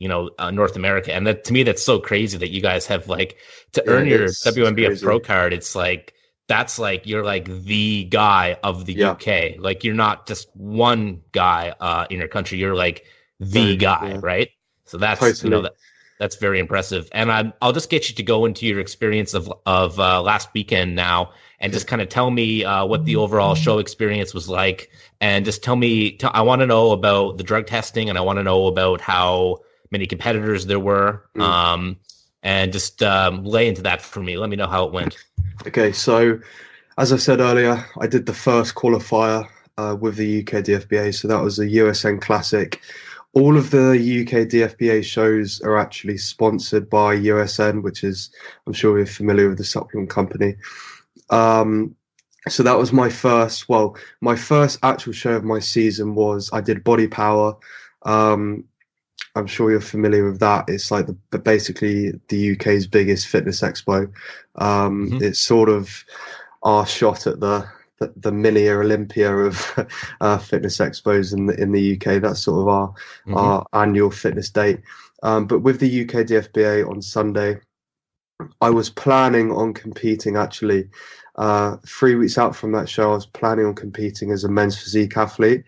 North America. And that, to me, that's so crazy that you guys have like to earn your WMBF pro card. It's like, that's like, you're like the guy of the UK. Like, you're not just one guy in your country. You're like the guy, right? So that's, that's very impressive. And I'll just get you to go into your experience of last weekend now, and just kind of tell me what the overall show experience was like. And just tell me, I want to know about the drug testing, and I want to know about how many competitors there were. And just lay into that for me. Let me know how it went. Okay, so as I said earlier, I did the first qualifier with the UKDFBA. So that was the USN Classic. All of the UK DFBA shows are actually sponsored by USN, which is, I'm sure you're familiar with the supplement company. So that was my first actual show of my season was I did Body Power. I'm sure you're familiar with that. It's like basically the UK's biggest fitness expo. It's sort of our shot at the mini Olympia of fitness expos in the UK. That's sort of our annual fitness date. But with the UK DFBA on Sunday, I was planning on competing actually. 3 weeks out from that show, I was planning on competing as a men's physique athlete.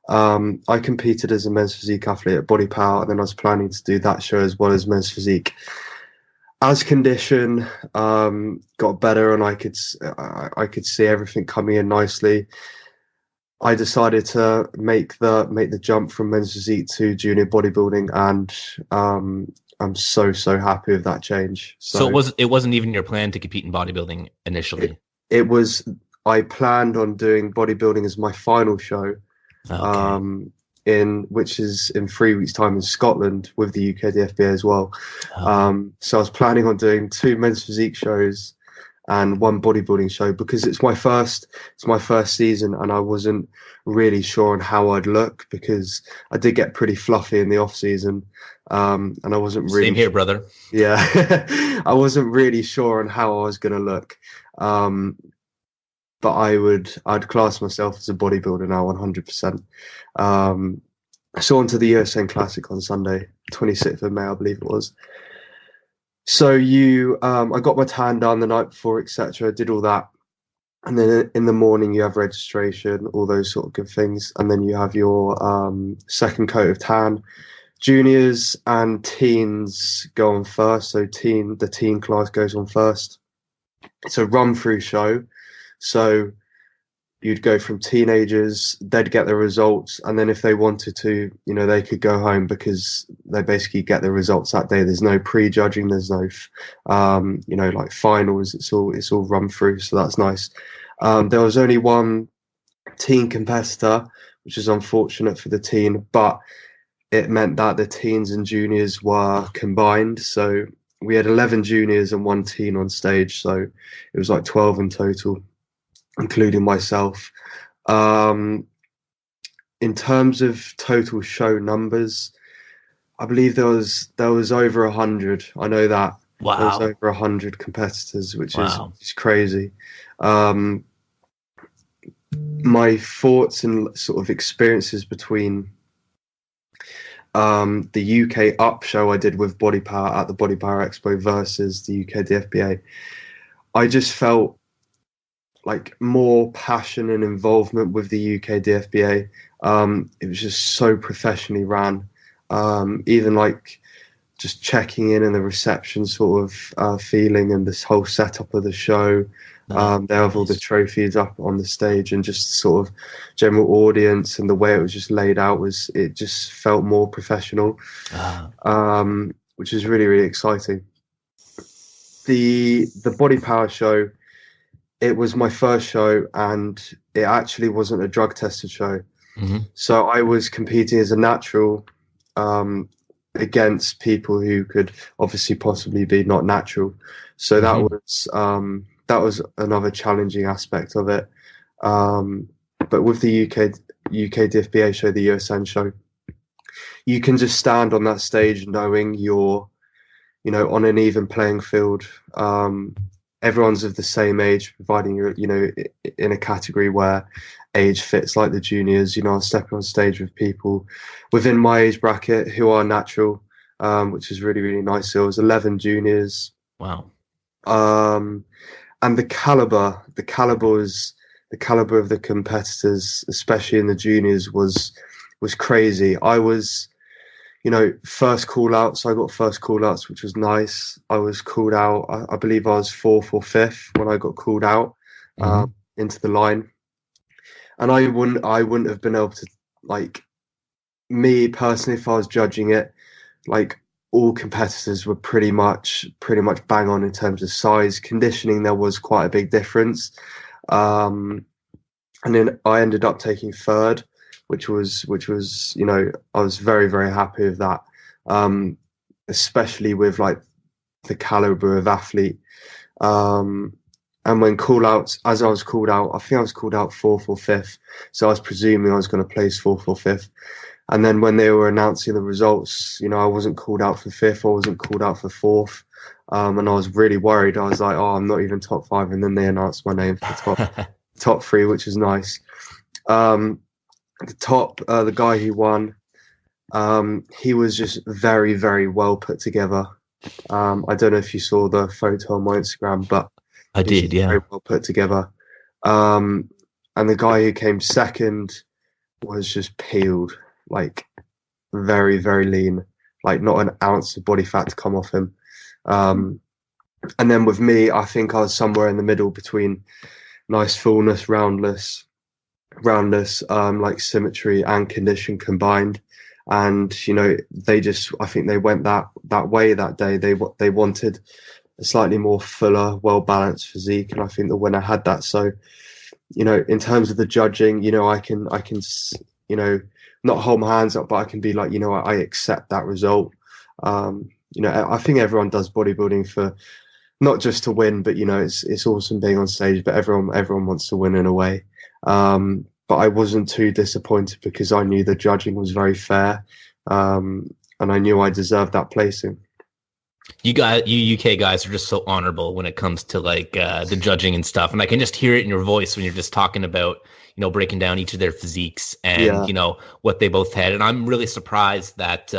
I competed as a men's physique athlete at Body Power, and then I was planning to do that show as well as men's physique. As condition got better and I could see everything coming in nicely, I decided to make the jump from men's physique to junior bodybuilding, and I'm so happy with that change. So it wasn't even your plan to compete in bodybuilding initially? It was. I planned on doing bodybuilding as my final show. Which is in 3 weeks' time in Scotland with the UKDFBA as well. So I was planning on doing 2 men's physique shows and 1 bodybuilding show, because it's my first season, and I wasn't really sure on how I'd look, because I did get pretty fluffy in the off season, and I wasn't really same here, brother. Yeah, I wasn't really sure on how I was going to look. But I'd class myself as a bodybuilder now, 100%. So on to the USN Classic on Sunday, 26th of May, I believe it was. So I got my tan done the night before, etc. Did all that, and then in the morning you have registration, all those sort of good things, and then you have your second coat of tan. Juniors and teens go on first. So the teen class goes on first. It's a run-through show. So you'd go from teenagers, they'd get the results, and then if they wanted to, they could go home, because they basically get the results that day. There's no prejudging, there's no, like finals. It's all run through, so that's nice. There was only 1 teen competitor, which is unfortunate for the teen, but it meant that the teens and juniors were combined. So we had 11 juniors and 1 teen on stage. So it was like 12 in total, including myself. In terms of total show numbers, I believe there was over 100. I know that. Wow. There was over 100 competitors, which is crazy. My thoughts and sort of experiences between the UK Up show I did with Body Power at the Body Power Expo versus the UK DFBA, I just felt like more passion and involvement with the UK DFBA. It was just so professionally ran. Even like just checking in and the reception sort of feeling and this whole setup of the show. They have all the trophies up on the stage, and just sort of general audience and the way it was just laid out it just felt more professional, which is really, really exciting. The Body Power show, it was my first show, and it actually wasn't a drug tested show. Mm-hmm. So I was competing as a natural against people who could obviously possibly be not natural. So that was another challenging aspect of it. But with the UK DFBA show, the USN show, you can just stand on that stage knowing you're, on an even playing field. Everyone's of the same age, providing you're, in a category where age fits like the juniors. I was stepping on stage with people within my age bracket who are natural, which is really, really nice. So it was 11 juniors. Wow. And the caliber of the competitors, especially in the juniors, was crazy. I was, first call out, so I got first call outs, which was nice. I was called out, I believe I was 4th or 5th when I got called out into the line. And I wouldn't have been able to, like, me personally, if I was judging it, like, all competitors were pretty much bang on in terms of size. Conditioning, there was quite a big difference. And then I ended up taking 3rd, which was, I was very, very happy with that. Especially with like the caliber of athlete. And when call outs, as I was called out, I think I was called out 4th or 5th. So I was presuming I was going to place 4th or 5th. And then when they were announcing the results, I wasn't called out for 5th, I wasn't called out for 4th. And I was really worried. I was like, oh, I'm not even top 5. And then they announced my name for top 3, which is nice. The guy who won, he was just very, very well put together. I don't know if you saw the photo on my Instagram, but I did, yeah. Very well put together. And the guy who came 2nd was just peeled. Like very, very lean, like not an ounce of body fat to come off him. And then with me, I think I was somewhere in the middle between nice fullness, roundness, like symmetry and condition combined. And, I think they went that way that day. They wanted a slightly more fuller, well-balanced physique. And I think the winner had that. So, in terms of the judging, I can, not hold my hands up, but I can be like, I accept that result. I think everyone does bodybuilding for not just to win, but it's awesome being on stage. But everyone wants to win in a way. But I wasn't too disappointed because I knew the judging was very fair, and I knew I deserved that placing. You UK guys are just so honorable when it comes to like the judging and stuff, and I can just hear it in your voice when you're just talking about breaking down each of their physiques and what they both had. And I'm really surprised that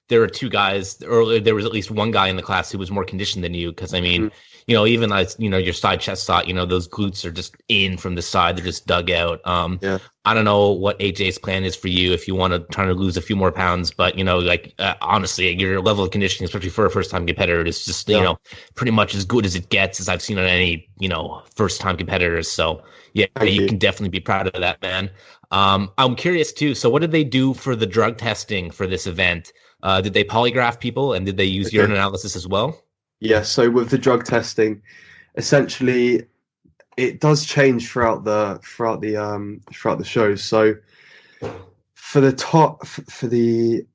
there were 2 guys, or there was at least one guy in the class who was more conditioned than you, because I mean even as your side chest shot, those glutes are just in from the side, they're just dug out. I don't know what AJ's plan is for you if you want to try to lose a few more pounds, but honestly, your level of conditioning, especially for a first-time competitor, is just pretty much as good as it gets, as I've seen on any first-time competitors. So yeah, you can definitely be proud of that, man. I'm curious too. So what did they do for the drug testing for this event? Did they polygraph people, and did they use urine analysis as well? Yeah. So with the drug testing, essentially, it does change throughout the show. So For the top, for the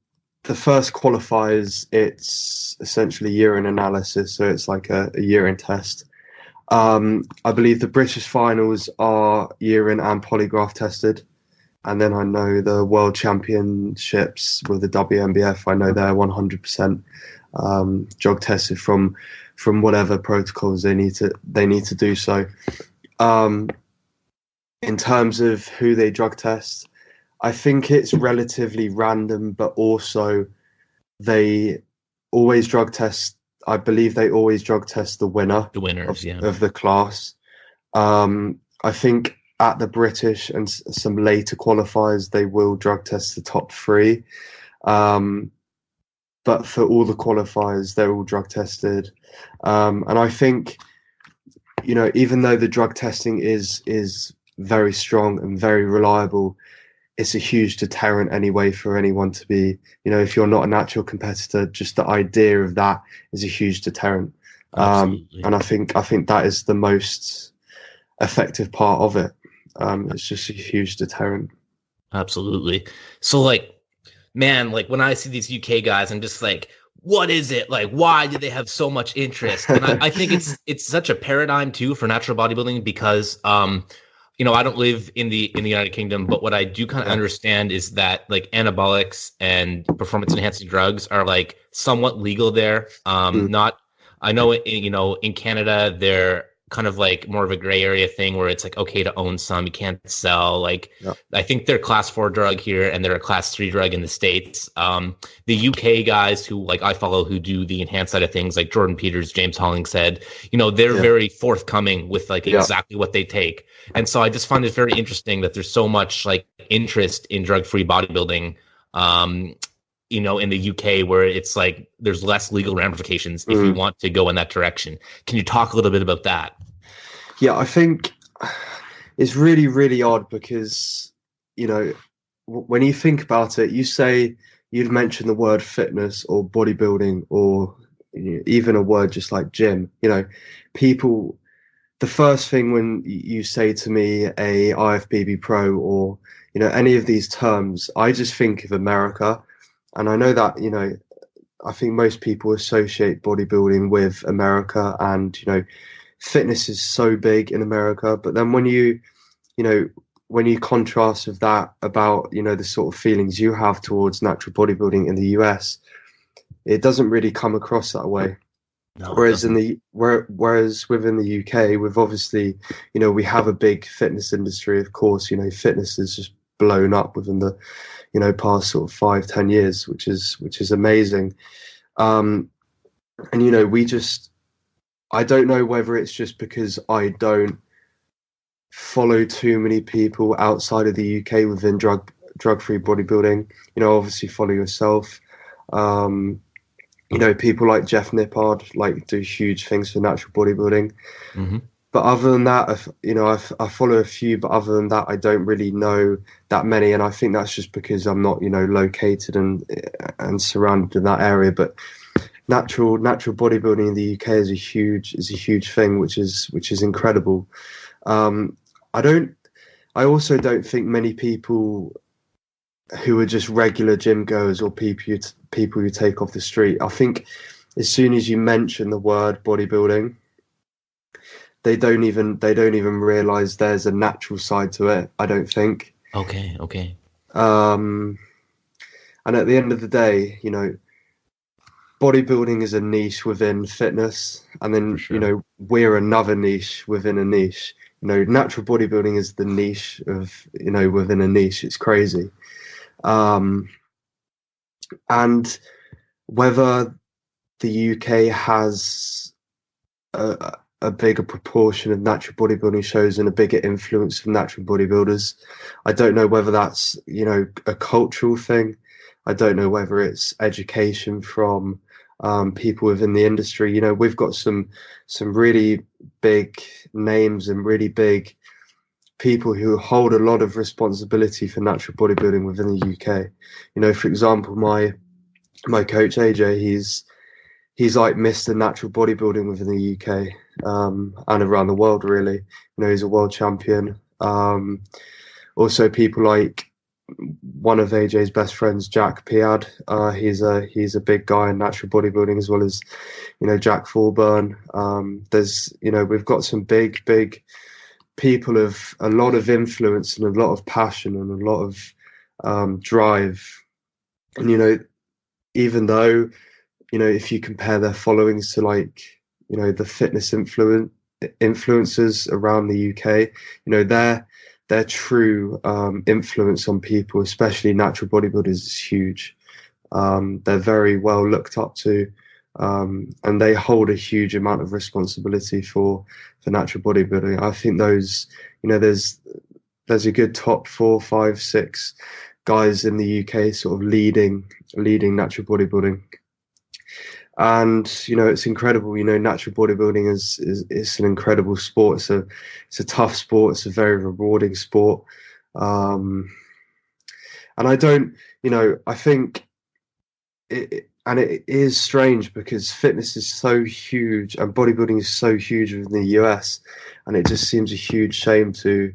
first qualifiers, it's essentially urine analysis, so it's like a urine test. I believe the British finals are urine and polygraph tested, and then I know the World Championships with the WNBF, I know they're 100% drug tested from whatever protocols they need to do so. In terms of who they drug test, I think it's relatively random, but also they always drug test. I believe they always drug test the winners of the class. I think at the British and some later qualifiers, they will drug test the top 3. But for all the qualifiers, they're all drug tested. And I think, even though the drug testing is very strong and very reliable, it's a huge deterrent anyway for anyone to be, if you're not a natural competitor, just the idea of that is a huge deterrent. And I think that is the most effective part of it. It's just a huge deterrent. Absolutely. So man, when I see these UK guys, I'm just like, what is it? Why do they have so much interest? And I think it's such a paradigm too for natural bodybuilding because, I don't live in the United Kingdom, but what I do kind of understand is that anabolics and performance enhancing drugs are somewhat legal there. Not, I know in Canada they're kind of more of a gray area thing where it's okay to own some, you can't sell. I think they're class 4 drug here and they're a class 3 drug in the States. The UK guys who I follow who do the enhanced side of things, like Jordan Peters, James Hollingshead, they're very forthcoming with exactly what they take. And so I just find it very interesting that there's so much interest in drug-free bodybuilding, in the UK, where it's there's less legal ramifications if you want to go in that direction. Can you talk a little bit about that? Yeah, I think it's really, really odd because, when you think about it, you'd mention the word fitness or bodybuilding or even a word just like gym. People, the first thing when you say to me a IFBB pro or, any of these terms, I just think of America. And I know that, I think most people associate bodybuilding with America and, fitness is so big in America. But then when you contrast with that about, the sort of feelings you have towards natural bodybuilding in the US, it doesn't really come across that way. No, whereas within the UK, we've obviously, we have a big fitness industry, of course, fitness is just blown up within the past sort of 5-10 years, which is amazing. And I don't know whether it's just because I don't follow too many people outside of the UK within drug-free bodybuilding. Obviously follow yourself. People like Jeff Nippard do huge things for natural bodybuilding. Mm-hmm. But other than that, I follow a few, but other than that, I don't really know that many. And I think that's just because I'm not, located and surrounded in that area. But natural bodybuilding in the UK is a huge thing, which is incredible. I also don't think many people who are just regular gym goers or people who take off the street, I think as soon as you mention the word bodybuilding, they don't even realize there's a natural side to it, I don't think. Okay. And at the end of the day, bodybuilding is a niche within fitness, and then sure. We're another niche within a niche. Natural bodybuilding is the niche of within a niche. It's crazy. And whether the UK has a bigger proportion of natural bodybuilding shows and a bigger influence of natural bodybuilders, I don't know whether that's a cultural thing. I don't know whether it's education from people within the industry. We've got some really big names and really big people who hold a lot of responsibility for natural bodybuilding within the UK. For example, my coach AJ, he's like Mr. Natural Bodybuilding within the UK and around the world, really. He's a world champion. Also, people like one of AJ's best friends, Jack Piad. He's a big guy in natural bodybuilding, as well as, Jack Fulburn. There's, we've got some big people of a lot of influence and a lot of passion and a lot of drive. And, even though, if you compare their followings to the fitness influencers around the UK, their true influence on people, especially natural bodybuilders, is huge. They're very well looked up to, and they hold a huge amount of responsibility for natural bodybuilding. I think those, there's a good top 4, 5, 6 guys in the UK sort of leading natural bodybuilding. And it's incredible. Natural bodybuilding is an incredible sport. It's a tough sport. It's a very rewarding sport. And I don't, I think it is strange because fitness is so huge and bodybuilding is so huge within the US, and it just seems a huge shame to,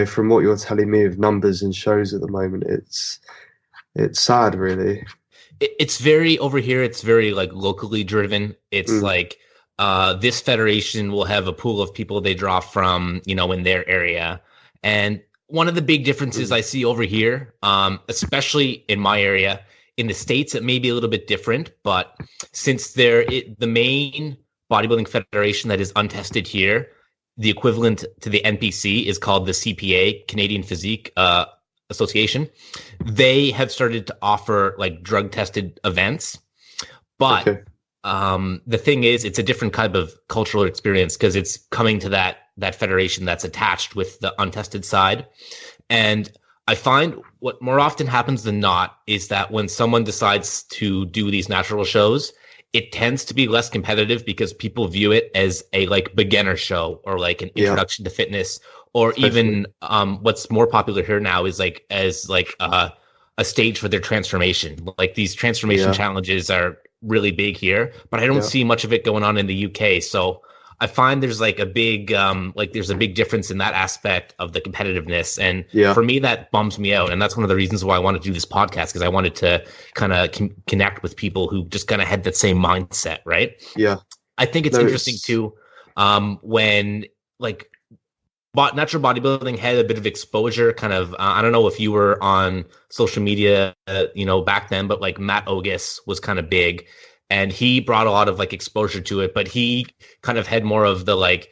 from what you're telling me of numbers and shows at the moment, it's sad, really. It's very over here. It's very locally driven. It's this federation will have a pool of people they draw from, in their area. And one of the big differences I see over here, especially in my area, in the States, it may be a little bit different, but since the main bodybuilding federation that is untested here, the equivalent to the NPC is called the CPA, Canadian Physique Association. They have started to offer drug tested events, but the thing is, it's a different kind of cultural experience because it's coming to that federation that's attached with the untested side. And I find what more often happens than not is that when someone decides to do these natural shows, it tends to be less competitive because people view it as a beginner show or an introduction to fitness. Or even what's more popular here now is a stage for their transformation. These transformation challenges are really big here, but I don't see much of it going on in the UK. So I find there's a big there's a big difference in that aspect of the competitiveness, and for me that bums me out. And that's one of the reasons why I wanted to do this podcast, because I wanted to kind of connect with people who just kind of had that same mindset, right? Yeah, I think it's interesting too when natural bodybuilding had a bit of exposure, kind of. I don't know if you were on social media, back then, but Matt Ogus was kind of big, and he brought a lot of exposure to it. But he kind of had more of the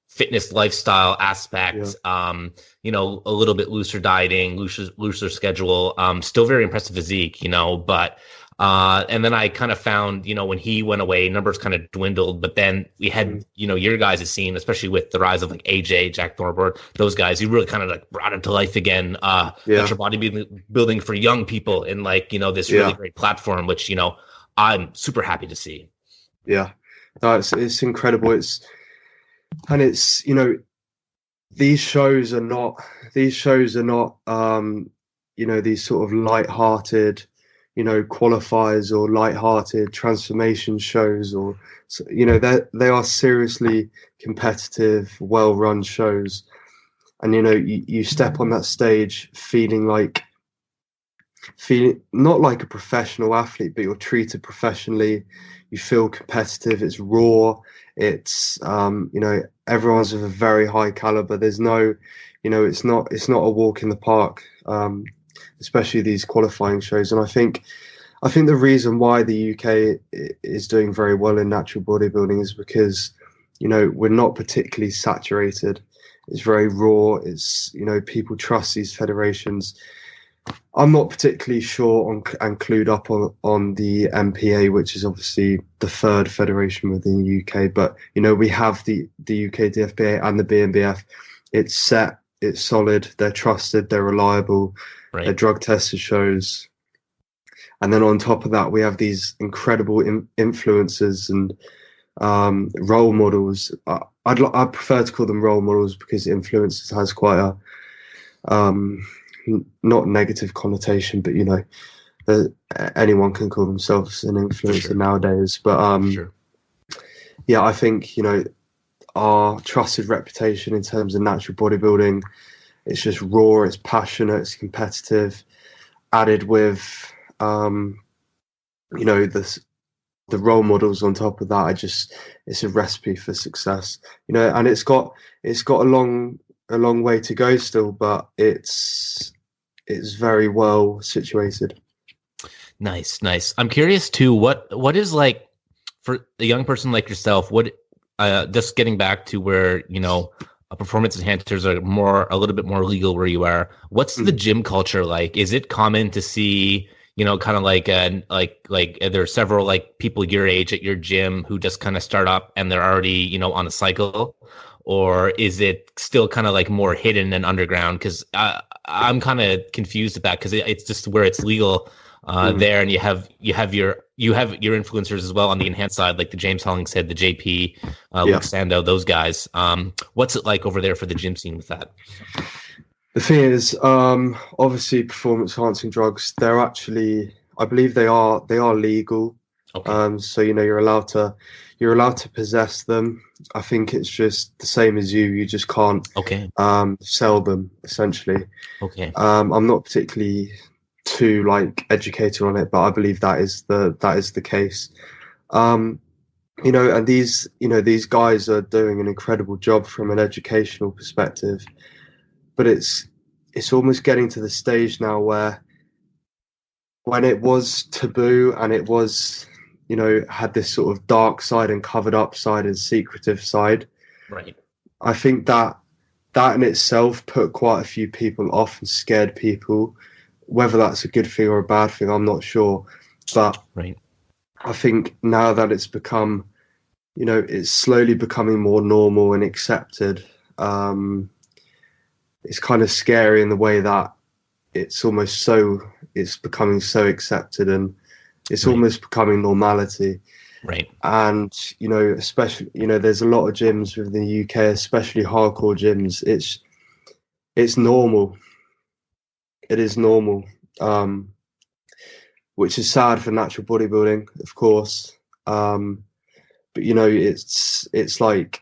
fitness lifestyle aspect. A little bit looser dieting, looser schedule. Still very impressive physique, but. And then I kind of found, when he went away, numbers kind of dwindled, but then we had, your guys' scene, especially with the rise of AJ, Jack Thornburg, those guys, who really kind of brought it to life again, natural bodybuilding for young people in this really great platform, which, I'm super happy to see. Yeah, no, it's incredible. It's these shows are not, these sort of light-hearted, qualifiers or light-hearted transformation shows, or they are seriously competitive, well-run shows. And you step on that stage feeling not like a professional athlete, but you're treated professionally. You feel competitive. It's raw. It's everyone's of a very high caliber. There's no, it's not a walk in the park. Especially these qualifying shows. And I think the reason why the UK is doing very well in natural bodybuilding is because, we're not particularly saturated. It's very raw. It's, people trust these federations. I'm not particularly sure and clued up on the MPA, which is obviously the third federation within the UK. But, we have the UKDFBA and the BNBF. It's set, it's solid, they're trusted, they're reliable. Right. They're drug tested shows, and then on top of that, we have these incredible influencers and role models. I prefer to call them role models because influencers has quite a not negative connotation, but anyone can call themselves an influencer nowadays. But I think our trusted reputation in terms of natural bodybuilding. It's just raw, it's passionate, it's competitive. added with, the role models on top of that, it's a recipe for success, and it's got a long way to go still, but it's very well situated. Nice. I'm curious too, what is like for a young person like yourself, what just getting back to where, performance enhancers are a little bit more legal where you are. What's the gym culture like? Is it common to see, kind of like there are several like people your age at your gym who just kind of start up and they're already, on a cycle? Or is it still kind of like more hidden and underground? Because I'm kind of confused at that, because it's just where it's legal there, and you have your influencers as well on the enhanced side, like the James Hollingshead, the JP, Luke Sando, those guys. What's it like over there for the gym scene with that? The thing is, obviously, performance enhancing drugs, they're actually, I believe they are legal. Okay. So you're allowed to possess them. I think it's just the same as you just can't sell them, essentially. Okay. I'm not particularly too like educated on it, but I believe that is the case. And these guys are doing an incredible job from an educational perspective, but it's almost getting to the stage now where, when it was taboo and it was, had this sort of dark side and covered up side and secretive side. Right. I think that in itself put quite a few people off and scared people. Whether that's a good thing or a bad thing, I'm not sure. But right. I think now that it's become, it's slowly becoming more normal and accepted. It's kind of scary in the way that it's becoming so accepted, and it's almost becoming normality. Right. And, especially, there's a lot of gyms within the UK, especially hardcore gyms. It's normal. It is normal, which is sad for natural bodybuilding, of course. But, it's like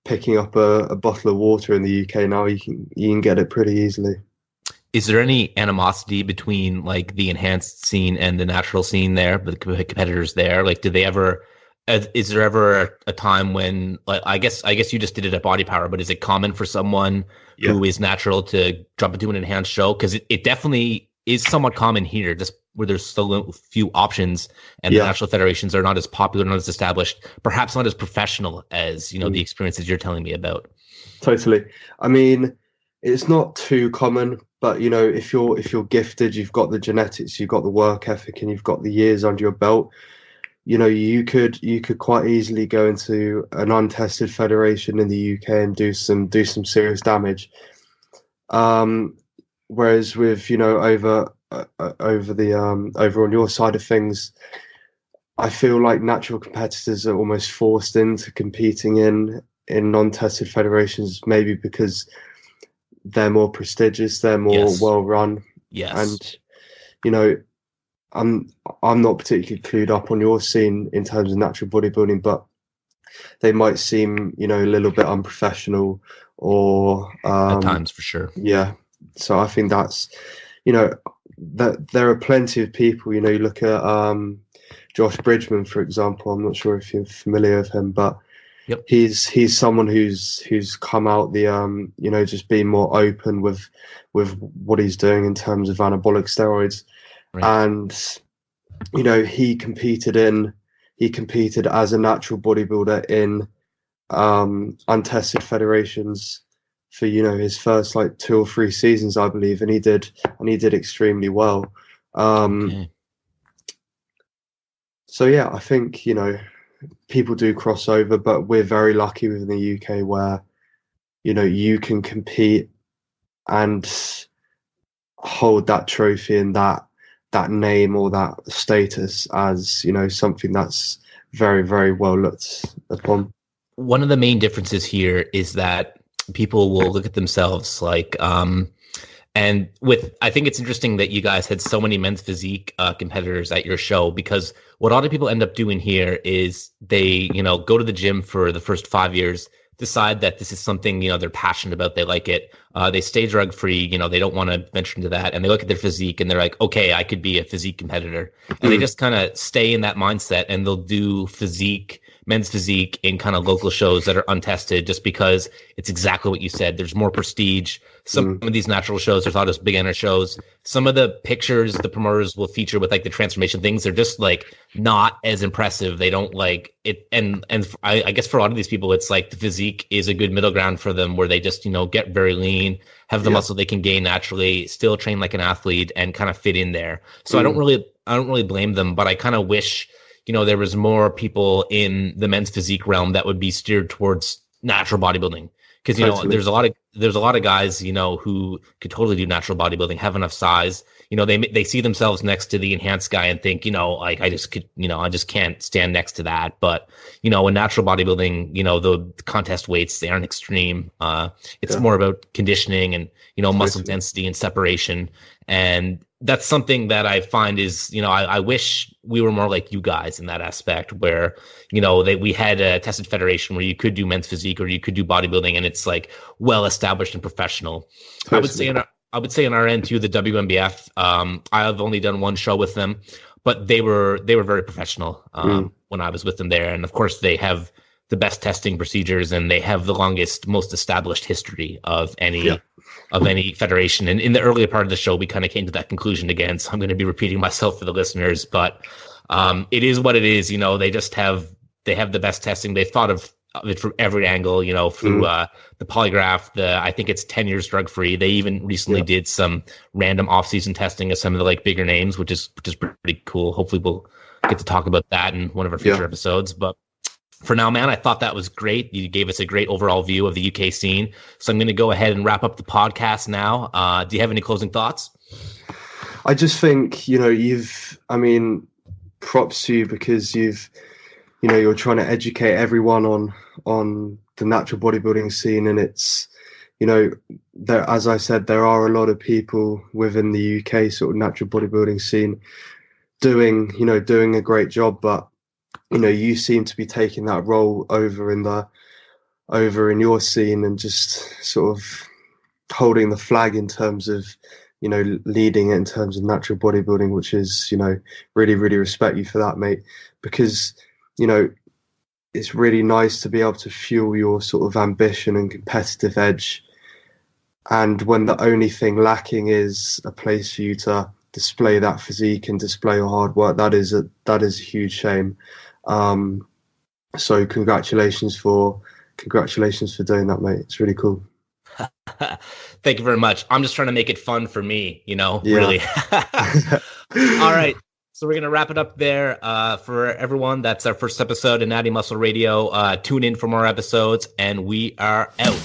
picking up a bottle of water in the UK now. You can get it pretty easily. Is there any animosity between like the enhanced scene and the natural scene there, the competitors there? Like, do they ever? Is there ever a time when, like, I guess you just did it at Body Power, but is it common for someone who is natural to jump into an enhanced show? Because it definitely is somewhat common here, just where there's so few options, and the national federations are not as popular, not as established, perhaps not as professional as the experiences you're telling me about. Totally. I mean, it's not too common. But if you're gifted, you've got the genetics, you've got the work ethic, and you've got the years under your belt, you could quite easily go into an untested federation in the UK and do some serious damage. Whereas with over on your side of things, I feel like natural competitors are almost forced into competing in non-tested federations, maybe because they're more prestigious, they're more well run. Yes. And I'm not particularly clued up on your scene in terms of natural bodybuilding, but they might seem, a little bit unprofessional or at times, for sure. Yeah. So I think that's, that there are plenty of people, you look at Josh Bridgman, for example. I'm not sure if you're familiar with him, but yep. He's someone who's come out the just being more open with what he's doing in terms of anabolic steroids, right. And he competed as a natural bodybuilder in untested federations for his first like 2 or 3 seasons, I believe, and he did extremely well. Okay. So yeah, I think people do cross over, but we're very lucky within the UK where, you can compete and hold that trophy and that name or that status as, something that's very, very well looked upon. One of the main differences here is that people will look at themselves like, and I think it's interesting that you guys had so many men's physique competitors at your show, because what a lot of people end up doing here is they, go to the gym for the first 5 years, decide that this is something, they're passionate about, they like it, they stay drug free, they don't want to venture into that, and they look at their physique and they're like, okay, I could be a physique competitor, and they just kind of stay in that mindset, and they'll do men's physique in kind of local shows that are untested, just because it's exactly what you said. There's more prestige. Some of these natural shows, there's a lot of beginner shows. Some of the pictures the promoters will feature with like the transformation things, they're just like not as impressive. They don't like it. And I guess for a lot of these people, it's like the physique is a good middle ground for them, where they just, get very lean, have the muscle they can gain naturally, still train like an athlete, and kind of fit in there. So I don't really blame them, but I kind of wish, there was more people in the men's physique realm that would be steered towards natural bodybuilding. Because, there's a lot of guys, who could totally do natural bodybuilding, have enough size. They see themselves next to the enhanced guy and think, like I just can't stand next to that. But, in natural bodybuilding, the contest weights, they aren't extreme. It's more about conditioning and, muscle density and separation. And that's something that I find is, I wish we were more like you guys in that aspect, where, we had a tested federation where you could do men's physique or you could do bodybuilding, and it's like well established and professional. Totally. I would say on our end too, the WMBF, I've only done one show with them, but they were very professional when I was with them there. And of course they have the best testing procedures, and they have the longest, most established history of any federation. And in the earlier part of the show, we kind of came to that conclusion again. So I'm going to be repeating myself for the listeners, but it is what it is. They have the best testing. They thought of it from every angle, through the polygraph, I think it's 10 years drug free. They even recently did some random off-season testing of some of the like bigger names, which is pretty cool. Hopefully we'll get to talk about that in one of our future episodes. But for now, man, I thought that was great. You gave us a great overall view of the UK scene. So I'm going to go ahead and wrap up the podcast now. Do you have any closing thoughts? I just think, props to you, because you're trying to educate everyone on the natural bodybuilding scene. And it's, there, as I said, there are a lot of people within the UK sort of natural bodybuilding scene doing a great job, but you seem to be taking that role over in your scene, and just sort of holding the flag in terms of, leading it in terms of natural bodybuilding, which is, really, really respect you for that, mate, because, it's really nice to be able to fuel your sort of ambition and competitive edge. And when the only thing lacking is a place for you to display that physique and display your hard work, that is a huge shame. So congratulations for doing that, mate. It's really cool. Thank you very much. I'm just trying to make it fun for me, really. All right. So we're going to wrap it up there. For everyone, that's our first episode of Natty Muscle Radio. Tune in for more episodes, and we are out.